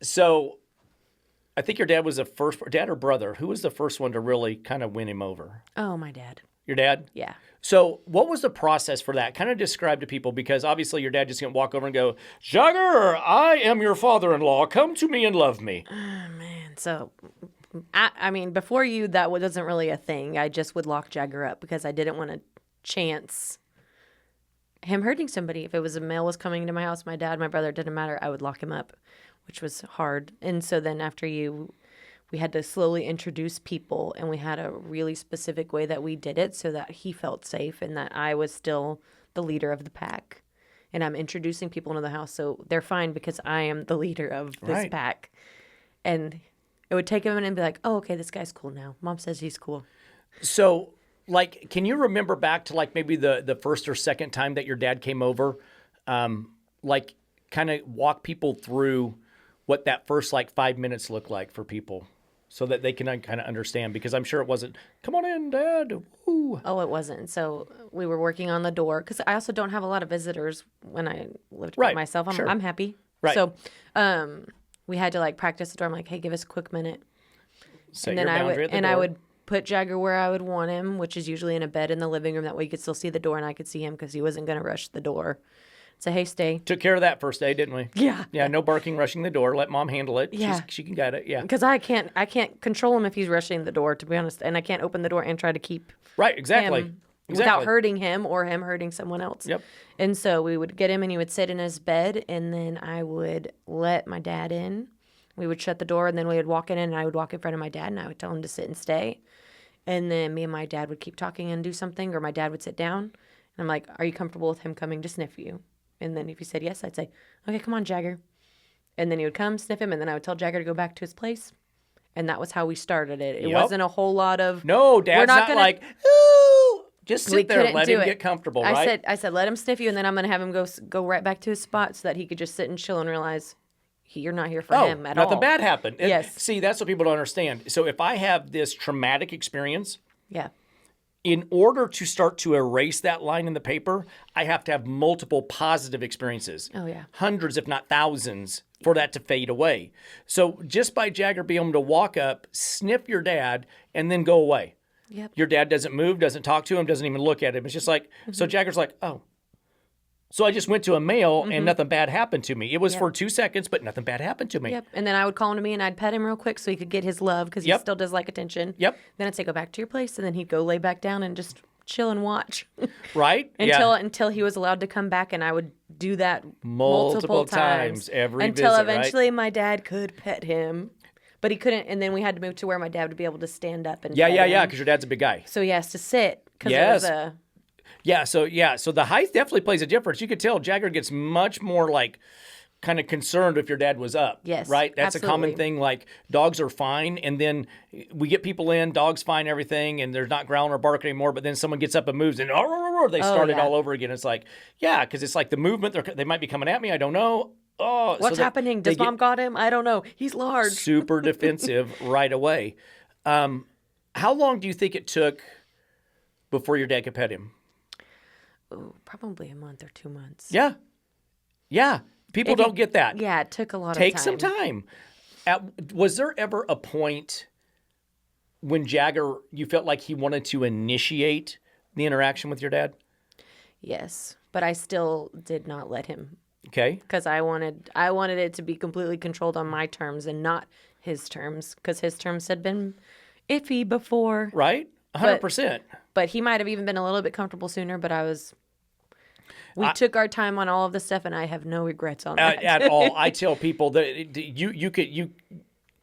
So I think your dad was the first, dad or brother, who was the first one to really kind of win him over? Oh, my dad. Your dad? Yeah. So what was the process for that? Kind of describe to people, because obviously your dad just can't walk over and go, Jagger, I am your father-in-law. Come to me and love me. Oh, man. So, I mean, before you, that wasn't really a thing. I just would lock Jagger up because I didn't want to chance him hurting somebody. If it was a male was coming to my house, my dad, my brother, it didn't matter. I would lock him up, which was hard. And so then after we had to slowly introduce people, and we had a really specific way that we did it so that he felt safe and that I was still the leader of the pack. And I'm introducing people into the house, so they're fine because I am the leader of this pack. And it would take him a minute and be like, oh, okay, this guy's cool now. Mom says he's cool. So, like, can you remember back to, like, maybe the first or second time that your dad came over? Like, kind of walk people through what that first, like, 5 minutes looked like for people. so that they can kind of understand, because I'm sure it wasn't, come on in, Dad. Woo. Oh, it wasn't. So we were working on the door because I also don't have a lot of visitors when I lived by myself. I'm happy. Right. So we had to like practice the door. I'm like, hey, give us a quick minute. Set And then your boundary at the door. I would put Jagger where I would want him, which is usually in a bed in the living room. That way you could still see the door and I could see him because he wasn't going to rush the door. Say, hey, stay. Took care of that first day, didn't we? Yeah. Yeah, no barking, rushing the door. Let Mom handle it. Yeah. She can get it. Yeah. Because I can't control him if he's rushing the door, to be honest. And I can't open the door and try to keep Right, exactly. him without hurting him or him hurting someone else. Yep. And so we would get him and he would sit in his bed and then I would let my dad in. We would shut the door and then we would walk in and I would walk in front of my dad and I would tell him to sit and stay. And then me and my dad would keep talking and do something, or my dad would sit down. And I'm like, are you comfortable with him coming to sniff you? And then if he said yes, I'd say, okay, come on, Jagger. And then he would come sniff him, and then I would tell Jagger to go back to his place. And that was how we started it. It wasn't a whole lot of... No, Dad's not like, ooh, just sit there and let him get comfortable, right? I said, let him sniff you, and then I'm going to have him go right back to his spot so that he could just sit and chill and realize you're not here for him at all. Nothing bad happened. Yes. See, that's what people don't understand. So if I have this traumatic experience... Yeah. In order to start to erase that line in the paper, I have to have multiple positive experiences. Oh, yeah. Hundreds, if not thousands, for that to fade away. So just by Jagger being able to walk up, sniff your dad, and then go away. Yep. Your dad doesn't move, doesn't talk to him, doesn't even look at him. It's just like, so Jagger's like, oh. So I just went to a male and nothing bad happened to me. It was for 2 seconds, but nothing bad happened to me. Yep. And then I would call him to me and I'd pet him real quick so he could get his love because he still does like attention. Yep. Then I'd say, go back to your place. And then he'd go lay back down and just chill and watch. Right? Until he was allowed to come back. And I would do that multiple times every until visit, eventually my dad could pet him. But he couldn't. And then we had to move to where my dad would be able to stand up and pet him. because your dad's a big guy. So he has to sit because Yes. it was a... So the height definitely plays a difference. You could tell Jagger gets much more like kind of concerned if your dad was up. Yes, Right? That's absolutely. a common thing. Like dogs are fine, and then we get people in, dogs fine, everything, and they're not growling or barking anymore, but then someone gets up and moves and they start it all over again. It's like, because it's like the movement, they might be coming at me, I don't know. Oh, What's happening? Does Mom got him? I don't know. He's large. Super defensive right away. How long do you think it took before your dad could pet him? Ooh, probably a month or 2 months. Yeah. People don't get that. Yeah, it took a lot of time. Take some time. Was there ever a point when Jagger, you felt like he wanted to initiate the interaction with your dad? Yes, but I still did not let him. Okay. Because I wanted it to be completely controlled on my terms and not his terms, because his terms had been iffy before. Right? 100%. But he might have even been a little bit comfortable sooner, but we took our time on all of this stuff, and I have no regrets on that. At all. I tell people that you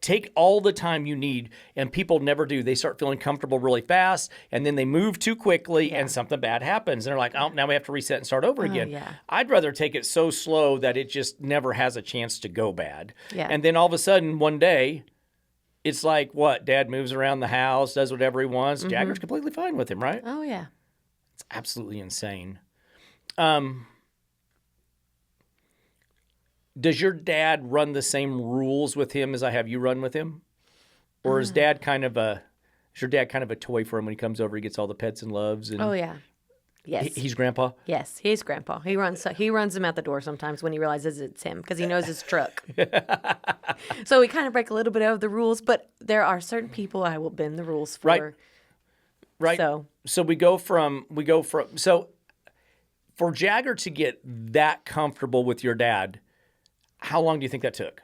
take all the time you need, and people never do. They start feeling comfortable really fast, and then they move too quickly, and something bad happens. And they're like, oh, now we have to reset and start over again. Yeah. I'd rather take it so slow that it just never has a chance to go bad. Yeah. And then all of a sudden, one day, it's like, what? Dad moves around the house, does whatever he wants. Jagger's completely fine with him, right? Oh, yeah. It's absolutely insane. Does your dad run the same rules with him as I have you run with him? Or is your dad kind of a toy for him when he comes over? He gets all the pets and loves. And Oh, yeah. Yes. He's grandpa? Yes, he's grandpa. He runs him out the door sometimes when he realizes it's him because he knows his truck. So we kind of break a little bit of the rules, but there are certain people I will bend the rules for. Right. So we go from for Jagger to get that comfortable with your dad, how long do you think that took?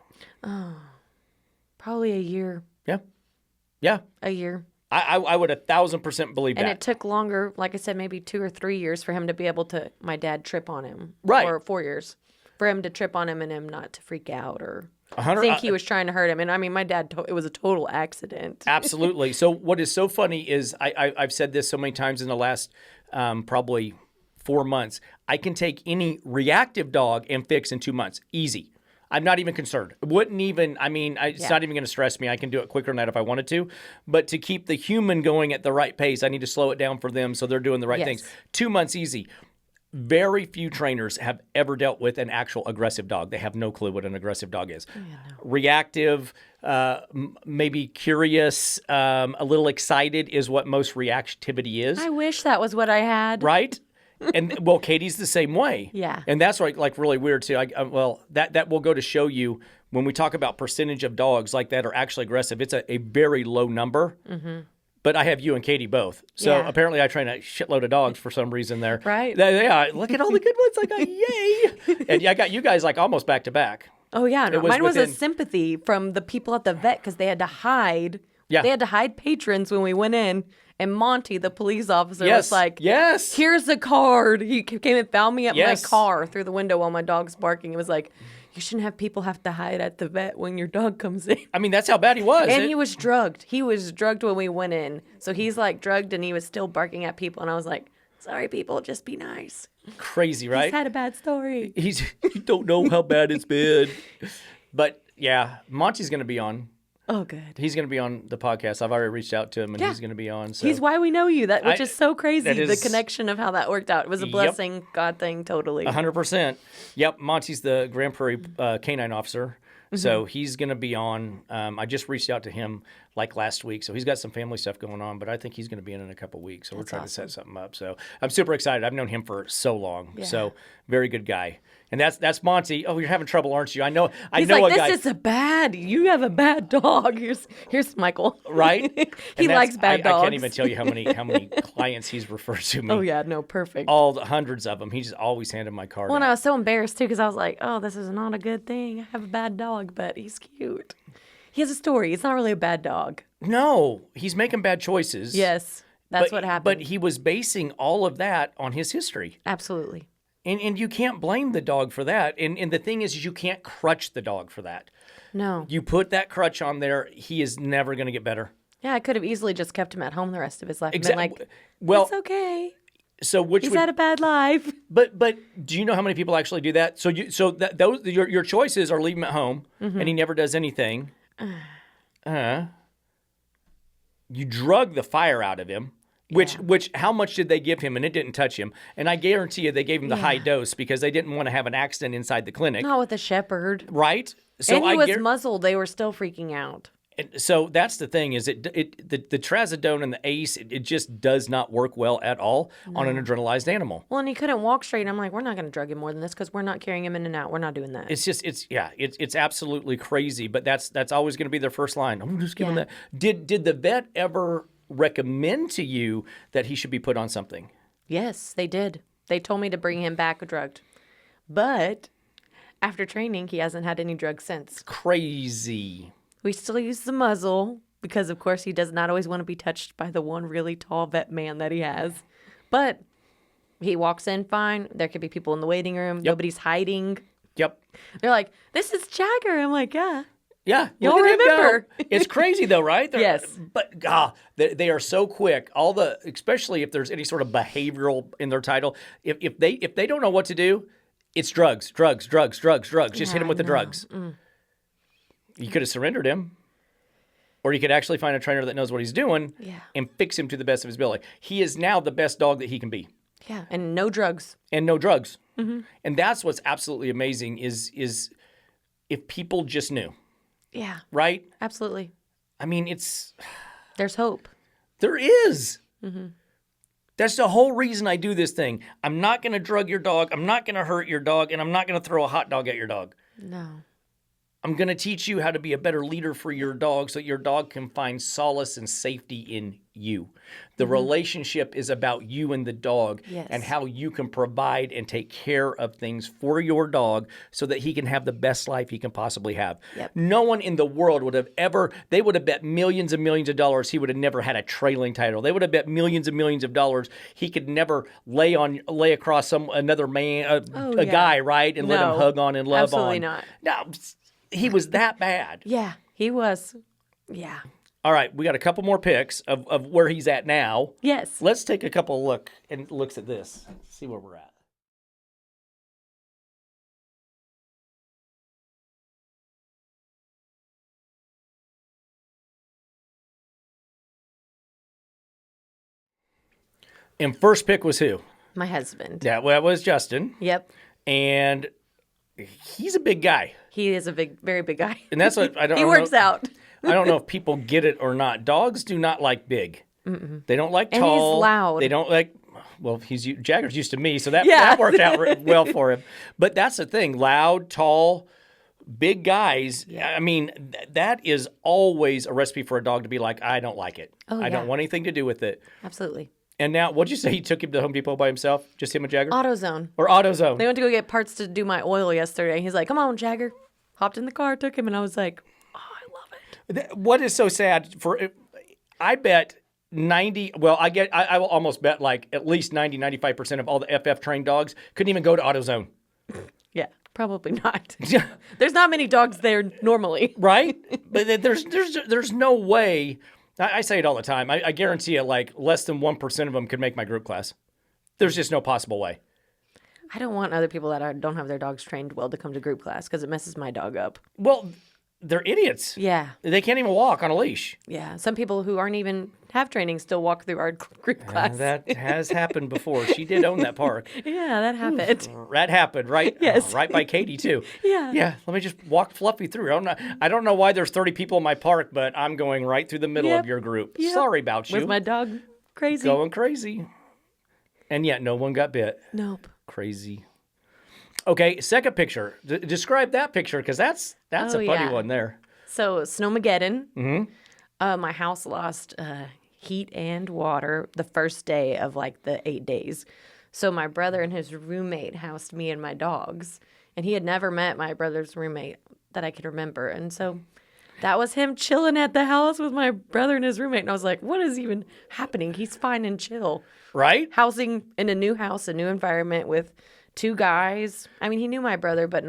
Probably a year. Yeah. A year. I would 1,000% believe that. And it took longer, like I said, maybe 2 or 3 years for him to be able to, my dad trip on him. Right. Or 4 years. For him to trip on him and him not to freak out or 100 think he was trying to hurt him. And I mean, my dad, it was a total accident. Absolutely. So what is so funny is I've said this so many times in the last probably 4 months. I can take any reactive dog and fix in 2 months. Easy. I'm not even concerned. It's not even going to stress me. I can do it quicker than that if I wanted to. But to keep the human going at the right pace, I need to slow it down for them so they're doing the right things. 2 months, easy. Very few trainers have ever dealt with an actual aggressive dog. They have no clue what an aggressive dog is. Yeah, no. Reactive, maybe curious, a little excited is what most reactivity is, I wish that was what I had. right? And well, Katie's the same way. Yeah. And that's like really weird too. Well, that will go to show you when we talk about percentage of dogs like that are actually aggressive. It's a very low number. Mm-hmm. But I have you and Katie both. So Yeah. apparently I train a shitload of dogs for some reason there. Right. Yeah, look at all the good ones I got. Yay. And I got you guys like almost back to back. Oh, yeah. No, was mine was a within- sympathy from the people at the vet because they had to hide. Yeah. They had to hide patrons when we went in. And Monty, the police officer, Yes. was like, Yes. here's a card. He came and found me at Yes. my car through the window while my dog's barking. It was like, you shouldn't have people have to hide at the vet when your dog comes in. I mean, that's how bad he was. And he was drugged. He was drugged when we went in. So he's like drugged and he was still barking at people. And I was like, sorry, people, just be nice. Crazy, right? He's had a bad story. You don't know how bad it's been. But yeah, Monty's going to be on. Oh, good. He's going to be on the podcast. I've already reached out to him, and Yeah. he's going to be on. So. He's why we know you, which is so crazy, that the is- connection of how that worked out. It was a Yep. blessing, God thing, totally. 100%. Yep, Monty's the Grand Prairie K9 officer. So he's going to be on. I just reached out to him like last week. So he's got some family stuff going on, but I think he's going to be in a couple weeks. So we're trying to set something up. So I'm super excited. I've known him for so long. Yeah. So very good guy. And that's Monty. Oh, you're having trouble, aren't you? I know. He's I know like, a guy. this is you have a bad dog. Here's Michael. Right? He And that's- likes bad I dogs. can't even tell you how many clients he's referred to me. Oh, yeah, no, perfect. All the hundreds of them. He just always handed my card Well, and out. I was so embarrassed, too, because I was like, oh, this is not a good thing. I have a bad dog, but he's cute. He has a story. It's not really a bad dog. No, he's making bad choices. Yes, that's But- what happened. But he was basing all of that on his history. Absolutely. And you can't blame the dog for that. And the thing is you can't crutch the dog for that. No. You put that crutch on there, he is never going to get better. Yeah, I could have easily just kept him at home the rest of his life. And been Exactly. like, Well, it's okay. so which He's would, had a bad life. but do you know how many people actually do that? So those your choices are leave him at home, Mm-hmm. and he never does anything. You drug the fire out of him. Which how much did they give him? And it didn't touch him. And I guarantee you they gave him the high dose because they didn't want to have an accident inside the clinic, Not with a shepherd. right? So And he was guar- muzzled. They were still freaking out. So that's the thing is the trazodone and the ACE it just does not work well at all on an adrenalized animal. Well, and he couldn't walk straight. And I'm like, we're not going to drug him more than this because we're not carrying him in and out. We're not doing that. It's absolutely crazy. But that's always going to be their first line. I'm just giving Yeah. that. Did the vet ever recommend to you that he should be put on something? Yes, they did. They told me to bring him back drugged. But after training, he hasn't had any drugs since. Crazy. We still use the muzzle because, of course, he does not always want to be touched by the one really tall vet man that he has. But he walks in fine. There could be people in the waiting room. Nobody's hiding. Yep. They're like, this is Jagger. I'm like, yeah. Yeah, Y'all look at him go. remember. It's crazy though, right? Yes. But they are so quick. Especially if there's any sort of behavioral in their title. If they don't know what to do, it's drugs. Just hit him with the drugs. You could have surrendered him, or you could actually find a trainer that knows what he's doing and fix him to the best of his ability. He is now the best dog that he can be, Yeah. And no drugs. and no drugs. And that's what's absolutely amazing is if people just knew. Yeah. Right? Absolutely. I mean, There's hope. there is. That's the whole reason I do this thing. I'm not going to drug your dog. I'm not going to hurt your dog. And I'm not going to throw a hot dog at your dog. No. I'm going to teach you how to be a better leader for your dog so your dog can find solace and safety in you. The relationship is about you and the dog Yes. and how you can provide and take care of things for your dog so that he can have the best life he can possibly have. Yep. No one in the world would have they would have bet millions and millions of dollars he would have never had a trailing title. They would have bet millions and millions of dollars he could never lay across another man, a guy, right? And let him No. hug on and love Absolutely on. not. No, he was that bad. Yeah. He was. Yeah. All right, we got a couple more picks of where he's at now. Yes. Let's take a couple looks at this. See where we're at. And first pick was who? My husband. Yeah, well, that was Justin. Yep. And he's a big guy. He is a very big guy. And that's what I don't He know. works out. I don't know if people get it or not. Dogs do not like big. They don't like And tall. he's loud. They don't like, well, Jagger's used to me, so that worked out well for him. But that's the thing. Loud, tall, big guys. Yeah. I mean, that is always a recipe for a dog to be like, I don't like it. I don't want anything to do with it. Absolutely. And now, what'd you say? He took him to Home Depot by himself? Just him and Jagger? AutoZone. Or AutoZone? They went to go get parts to do my oil yesterday. He's like, come on, Jagger. Hopped in the car, took him, and I was like, oh, I love it. What is so sad I bet 90, well, I will almost bet like at least 95% of all the FF trained dogs couldn't even go to AutoZone. Yeah, probably not. There's not many dogs there normally. Right? But there's no way. I say it all the time. I guarantee you like less than 1% of them could make my group class. There's just no possible way. I don't want other people that don't have their dogs trained well to come to group class because it messes my dog up. Well, they're idiots. Yeah. They can't even walk on a leash. Yeah. Some people who aren't even have training still walk through our group class. That has happened before. She did own that park. Yeah, that happened. That happened, right? Yes. Right by Katie, too. Yeah. Yeah, let me just walk Fluffy through. I don't know why there's 30 people in my park, but I'm going right through the middle of your group. Yep. Sorry about you. Was my dog crazy? Going crazy. And yet no one got bit. Nope. Crazy. Okay, second picture. Describe that picture, because that's a funny one there. So, Snowmageddon. Mm-hmm. My house lost heat and water the first day of like the 8 days. So my brother and his roommate housed me and my dogs. And he had never met my brother's roommate that I could remember. And so that was him chilling at the house with my brother and his roommate. And I was like, what is even happening? He's fine and chill. Right? Housing in a new house, a new environment with two guys. I mean, he knew my brother, but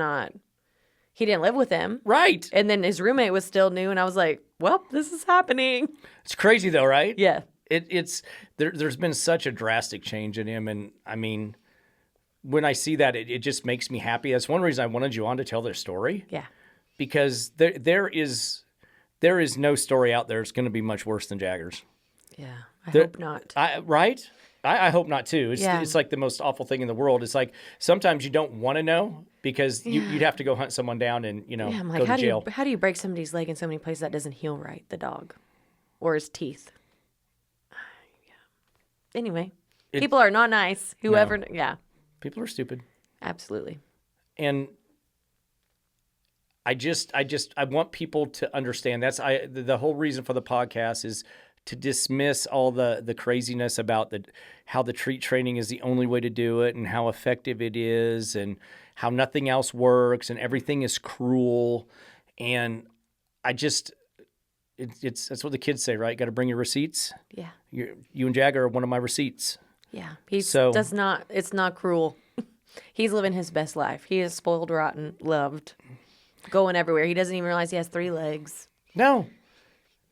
he didn't live with him. Right. And then his roommate was still new. And I was like, well, this is happening. It's crazy though, right? Yeah. There's been such a drastic change in him. And I mean, when I see that, it just makes me happy. That's one reason I wanted you on to tell their story. Yeah. Because there is no story out there that's going to be much worse than Jagger's. Yeah. I hope not. Right? I hope not too. Yeah. It's like the most awful thing in the world. It's like sometimes you don't want to know because you'd have to go hunt someone down and, I'm like, go to jail. How do you break somebody's leg in so many places that doesn't heal right? The dog or his teeth. Yeah. Anyway, people are not nice. Whoever, yeah. People are stupid. Absolutely. And I want people to understand the whole reason for the podcast is to dismiss all the craziness about how the treat training is the only way to do it and how effective it is and how nothing else works and everything is cruel. And it's that's what the kids say, right? Got to bring your receipts. Yeah. You and Jagger are one of my receipts. Yeah. It's not cruel. He's living his best life. He is spoiled, rotten, loved, going everywhere. He doesn't even realize he has 3 legs. No.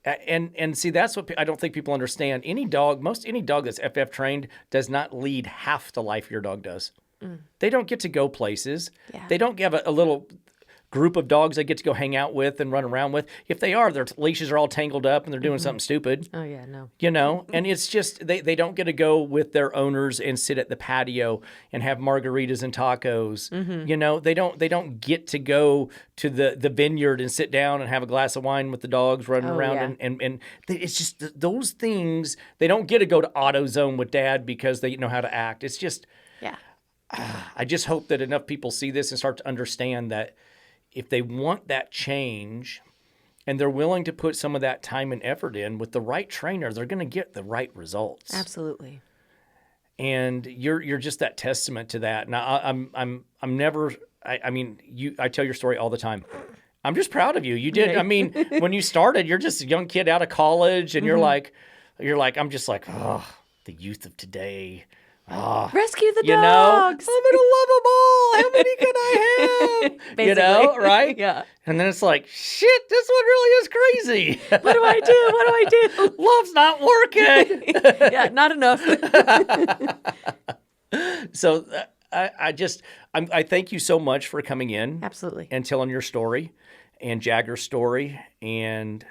And see, that's what I don't think people understand. Any dog that's FF trained does not lead half the life your dog does. They don't get to go places. Yeah. They don't have a little group of dogs they get to go hang out with and run around with. If they are, their leashes are all tangled up and they're doing something stupid. Oh, yeah, no. And it's just they don't get to go with their owners and sit at the patio and have margaritas and tacos. Mm-hmm. They don't get to go to the vineyard and sit down and have a glass of wine with the dogs running around. Yeah. And it's just those things. They don't get to go to AutoZone with Dad because they know how to act. It's just, yeah. I just hope that enough people see this and start to understand that if they want that change and they're willing to put some of that time and effort in with the right trainer, they're going to get the right results. Absolutely. And you're just that testament to that. Now I'm never. I mean, I tell your story all the time. I'm just proud of you. You did. Right. I mean, when you started, you're just a young kid out of college, and you're like, I'm just like, oh, the youth of today. Oh, rescue the dogs. I'm gonna love them all. How many can I have? Basically. Right? Yeah. And then it's like, shit, this one really is crazy. What do I do? Love's not working. Yeah, not enough. So I thank you so much for coming in. Absolutely. And telling your story and Jagger's story. And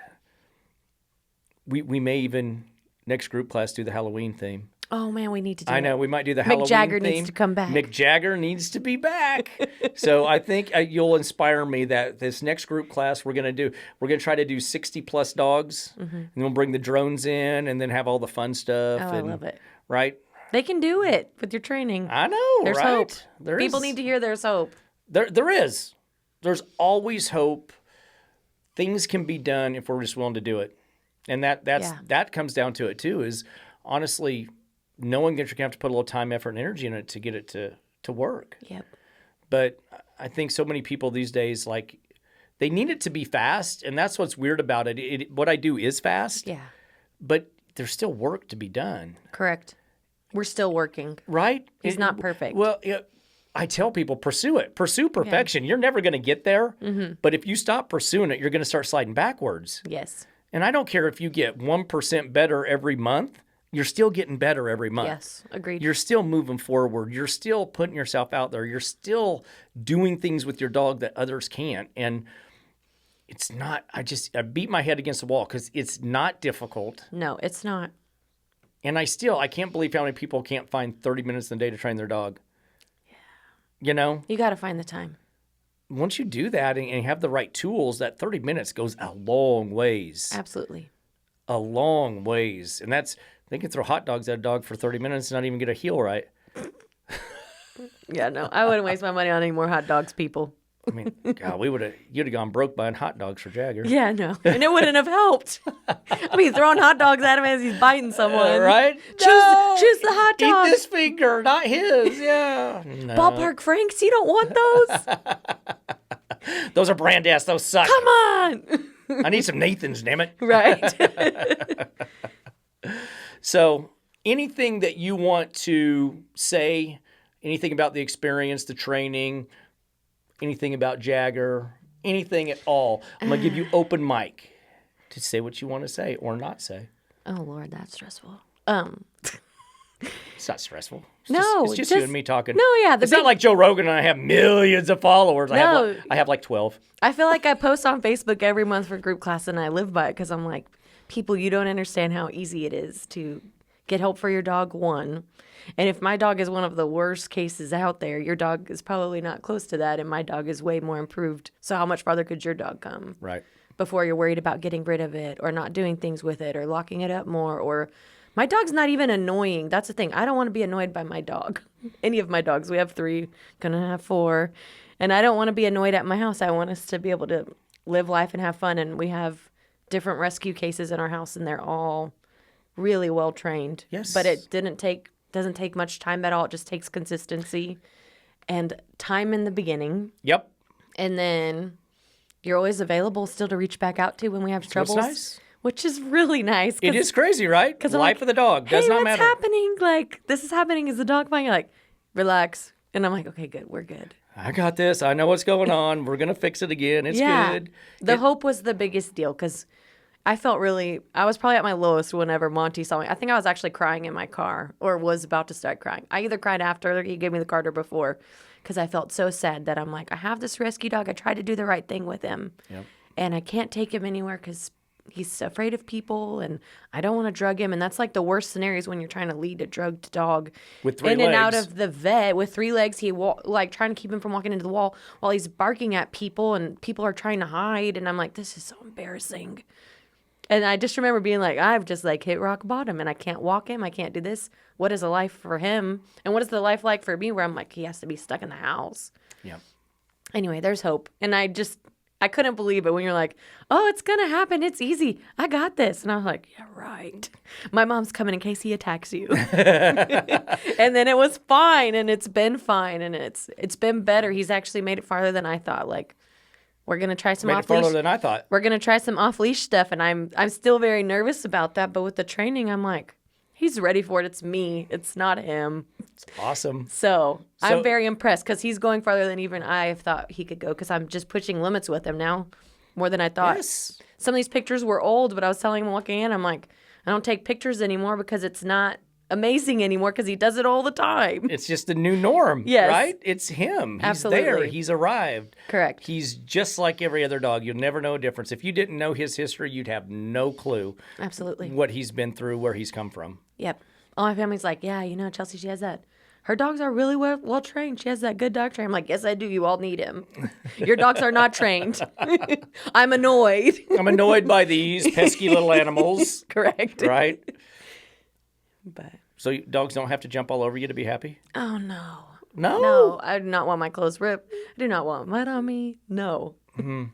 we may even next group class do the Halloween theme. Oh man, we need to do I it. know we might do the Mick Halloween Jagger theme. needs to come back. Mick Jagger needs to be back. So I think you'll inspire me that this next group class we're going to try to do 60 plus dogs, and then we'll bring the drones in and then have all the fun stuff. Oh, I love it. Right? They can do it with your training. I know, There's right? hope. There People is. need to hear there's hope. There is. There's always hope. Things can be done if we're just willing to do it. And that comes down to it too, is honestly knowing that you're going to have to put a little time, effort, and energy in it to get it to work. Yep. But I think so many people these days, like, they need it to be fast, and that's what's weird about it. What I do is fast, Yeah. but there's still work to be done. Correct. We're still working. Right? He's not perfect. Well, I tell people, pursue it. Pursue perfection. You're never going to get there, but if you stop pursuing it, you're going to start sliding backwards. Yes. And I don't care if you get 1% better every month, you're still getting better every month. Yes. Agreed. You're still moving forward. You're still putting yourself out there. You're still doing things with your dog that others can't. And it's not, I beat my head against the wall because it's not difficult. No, it's not. And I can't believe how many people can't find 30 minutes in a day to train their dog. Yeah. You know? You got to find the time. Once you do that and you have the right tools, that 30 minutes goes a long ways. Absolutely. A long ways. And they can throw hot dogs at a dog for 30 minutes and not even get a heel right. Yeah, no, I wouldn't waste my money on any more hot dogs, people. I mean, God, you'd have gone broke buying hot dogs for Jagger. Yeah, no. And it wouldn't have helped. I mean, throwing hot dogs at him as he's biting someone. Right? Choose the hot dog. Eat this finger, not his. Yeah. No. Ballpark Franks, you don't want those? Those are brand ass. Those suck. Come on. I need some Nathans, damn it. Right. So, anything that you want to say, anything about the experience, the training, anything about Jagger, anything at all, I'm going to give you open mic to say what you want to say or not say. Oh, Lord, that's stressful. It's not stressful. It's just you and me talking. No, yeah. It's not like Joe Rogan and I have millions of followers. No. I have like 12. I feel like I post on Facebook every month for group class, and I live by it because I'm like, people, you don't understand how easy it is to get help for your dog, one. And if my dog is one of the worst cases out there, your dog is probably not close to that, and my dog is way more improved. So how much farther could your dog come? Right. Before you're worried about getting rid of it or not doing things with it or locking it up more. Or my dog's not even annoying. That's the thing. I don't want to be annoyed by my dog. Any of my dogs. We have 3, gonna have 4. And I don't want to be annoyed at my house. I want us to be able to live life and have fun. And we have different rescue cases in our house, and they're all really well trained. Yes. But it doesn't take much time at all. It just takes consistency and time in the beginning. Yep. And then you're always available still to reach back out to when we have troubles. nice. Which is really nice. It is crazy, right? Because life of the dog does hey, not what's matter. happening? Like, this is happening. Is the dog fine? You're like, relax. And I'm like, okay, good. We're good. I got this. I know what's going on. We're going to fix it again. It's good. The hope was the biggest deal because I was probably at my lowest whenever Monty saw me. I think I was actually crying in my car or was about to start crying. I either cried after he gave me the card or before because I felt so sad that I'm like, I have this rescue dog. I tried to do the right thing with him. Yep. And I can't take him anywhere because he's afraid of people and I don't want to drug him. And that's like the worst scenarios when you're trying to lead a drugged dog With 3 in legs. and out of the vet with 3 legs. Like trying to keep him from walking into the wall while he's barking at people and people are trying to hide. And I'm like, this is so embarrassing. And I just remember being like, I've just like hit rock bottom and I can't walk him. I can't do this. What is a life for him? And what is the life like for me where I'm like, he has to be stuck in the house. Yeah. Anyway, there's hope. And I couldn't believe it when you're like, oh, it's going to happen. It's easy. I got this. And I was like, yeah, right. My mom's coming in case he attacks you. And then it was fine. And it's been fine. And it's been better. He's actually made it farther than I thought. Like, we're going to try some Made it off-leash. farther than I thought. We're going to try some off-leash stuff. And I'm still very nervous about that. But with the training, I'm like, he's ready for it. It's me. It's not him. It's awesome. So I'm very impressed because he's going farther than even I have thought he could go because I'm just pushing limits with him now more than I thought. Yes. Some of these pictures were old, but I was telling him walking in, I'm like, I don't take pictures anymore because it's not amazing anymore because he does it all the time. It's just the new norm, Yes. right? It's him. He's Absolutely. there. He's arrived. Correct. He's just like every other dog. You'll never know a difference. If you didn't know his history, you'd have no clue Absolutely. what he's been through, where he's come from. Yep. Yep. All my family's like, yeah, Chelsea, she has that. Her dogs are really well trained. She has that good dog trainer. I'm like, yes, I do. You all need him. Your dogs are not trained. I'm annoyed. I'm annoyed by these pesky little animals. Correct. Right? But So dogs don't have to jump all over you to be happy? oh no. No? No, I do not want my clothes ripped. I do not want mud on me. No. Mm-hmm.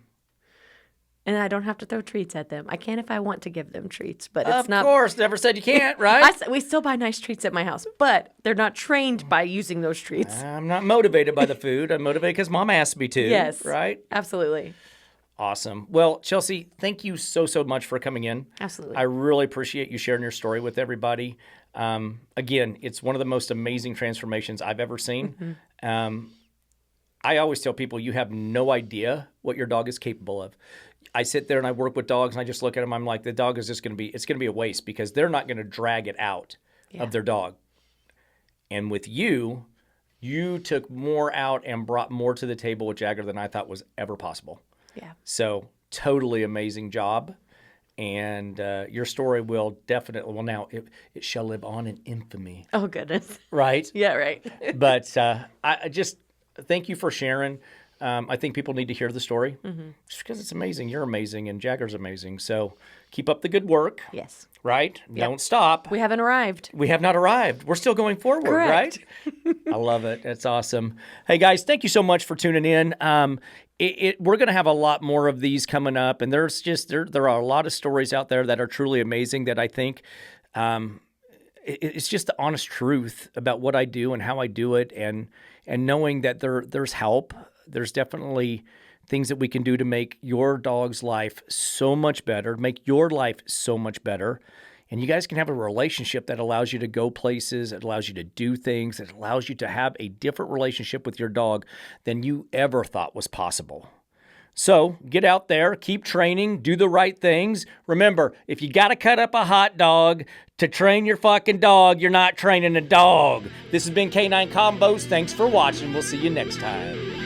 And I don't have to throw treats at them. I can if I want to give them treats, but it's not. Of course, never said you can't, right? We still buy nice treats at my house, but they're not trained by using those treats. I'm not motivated by the food. I'm motivated because Mom asked me to. Yes. Right? Absolutely. Awesome. Well, Chelsea, thank you so much for coming in. Absolutely. I really appreciate you sharing your story with everybody. Again, it's one of the most amazing transformations I've ever seen. Mm-hmm. I always tell people you have no idea what your dog is capable of. I sit there and I work with dogs and I just look at them. I'm like, the dog is just it's going to be a waste because they're not going to drag it out of their dog. And with you took more out and brought more to the table with Jagger than I thought was ever possible. Yeah. So totally amazing job. And your story will definitely, well, now it shall live on in infamy. Oh, goodness. Right? Yeah, right. But I just thank you for sharing. I think people need to hear the story just because it's amazing. You're amazing and Jagger's amazing. So keep up the good work. Yes. Right? Yep. Don't stop. We haven't arrived. We have not arrived. We're still going forward, Correct. right? I love it. It's awesome. Hey, guys, thank you so much for tuning in. We're going to have a lot more of these coming up, and there's just there are a lot of stories out there that are truly amazing that I think it's just the honest truth about what I do and how I do it, and knowing that there's help. There's definitely things that we can do to make your dog's life so much better, make your life so much better. And you guys can have a relationship that allows you to go places, it allows you to do things, it allows you to have a different relationship with your dog than you ever thought was possible. So get out there, keep training, do the right things. Remember, if you got to cut up a hot dog to train your fucking dog, you're not training a dog. This has been K9 Convos. Thanks for watching. We'll see you next time.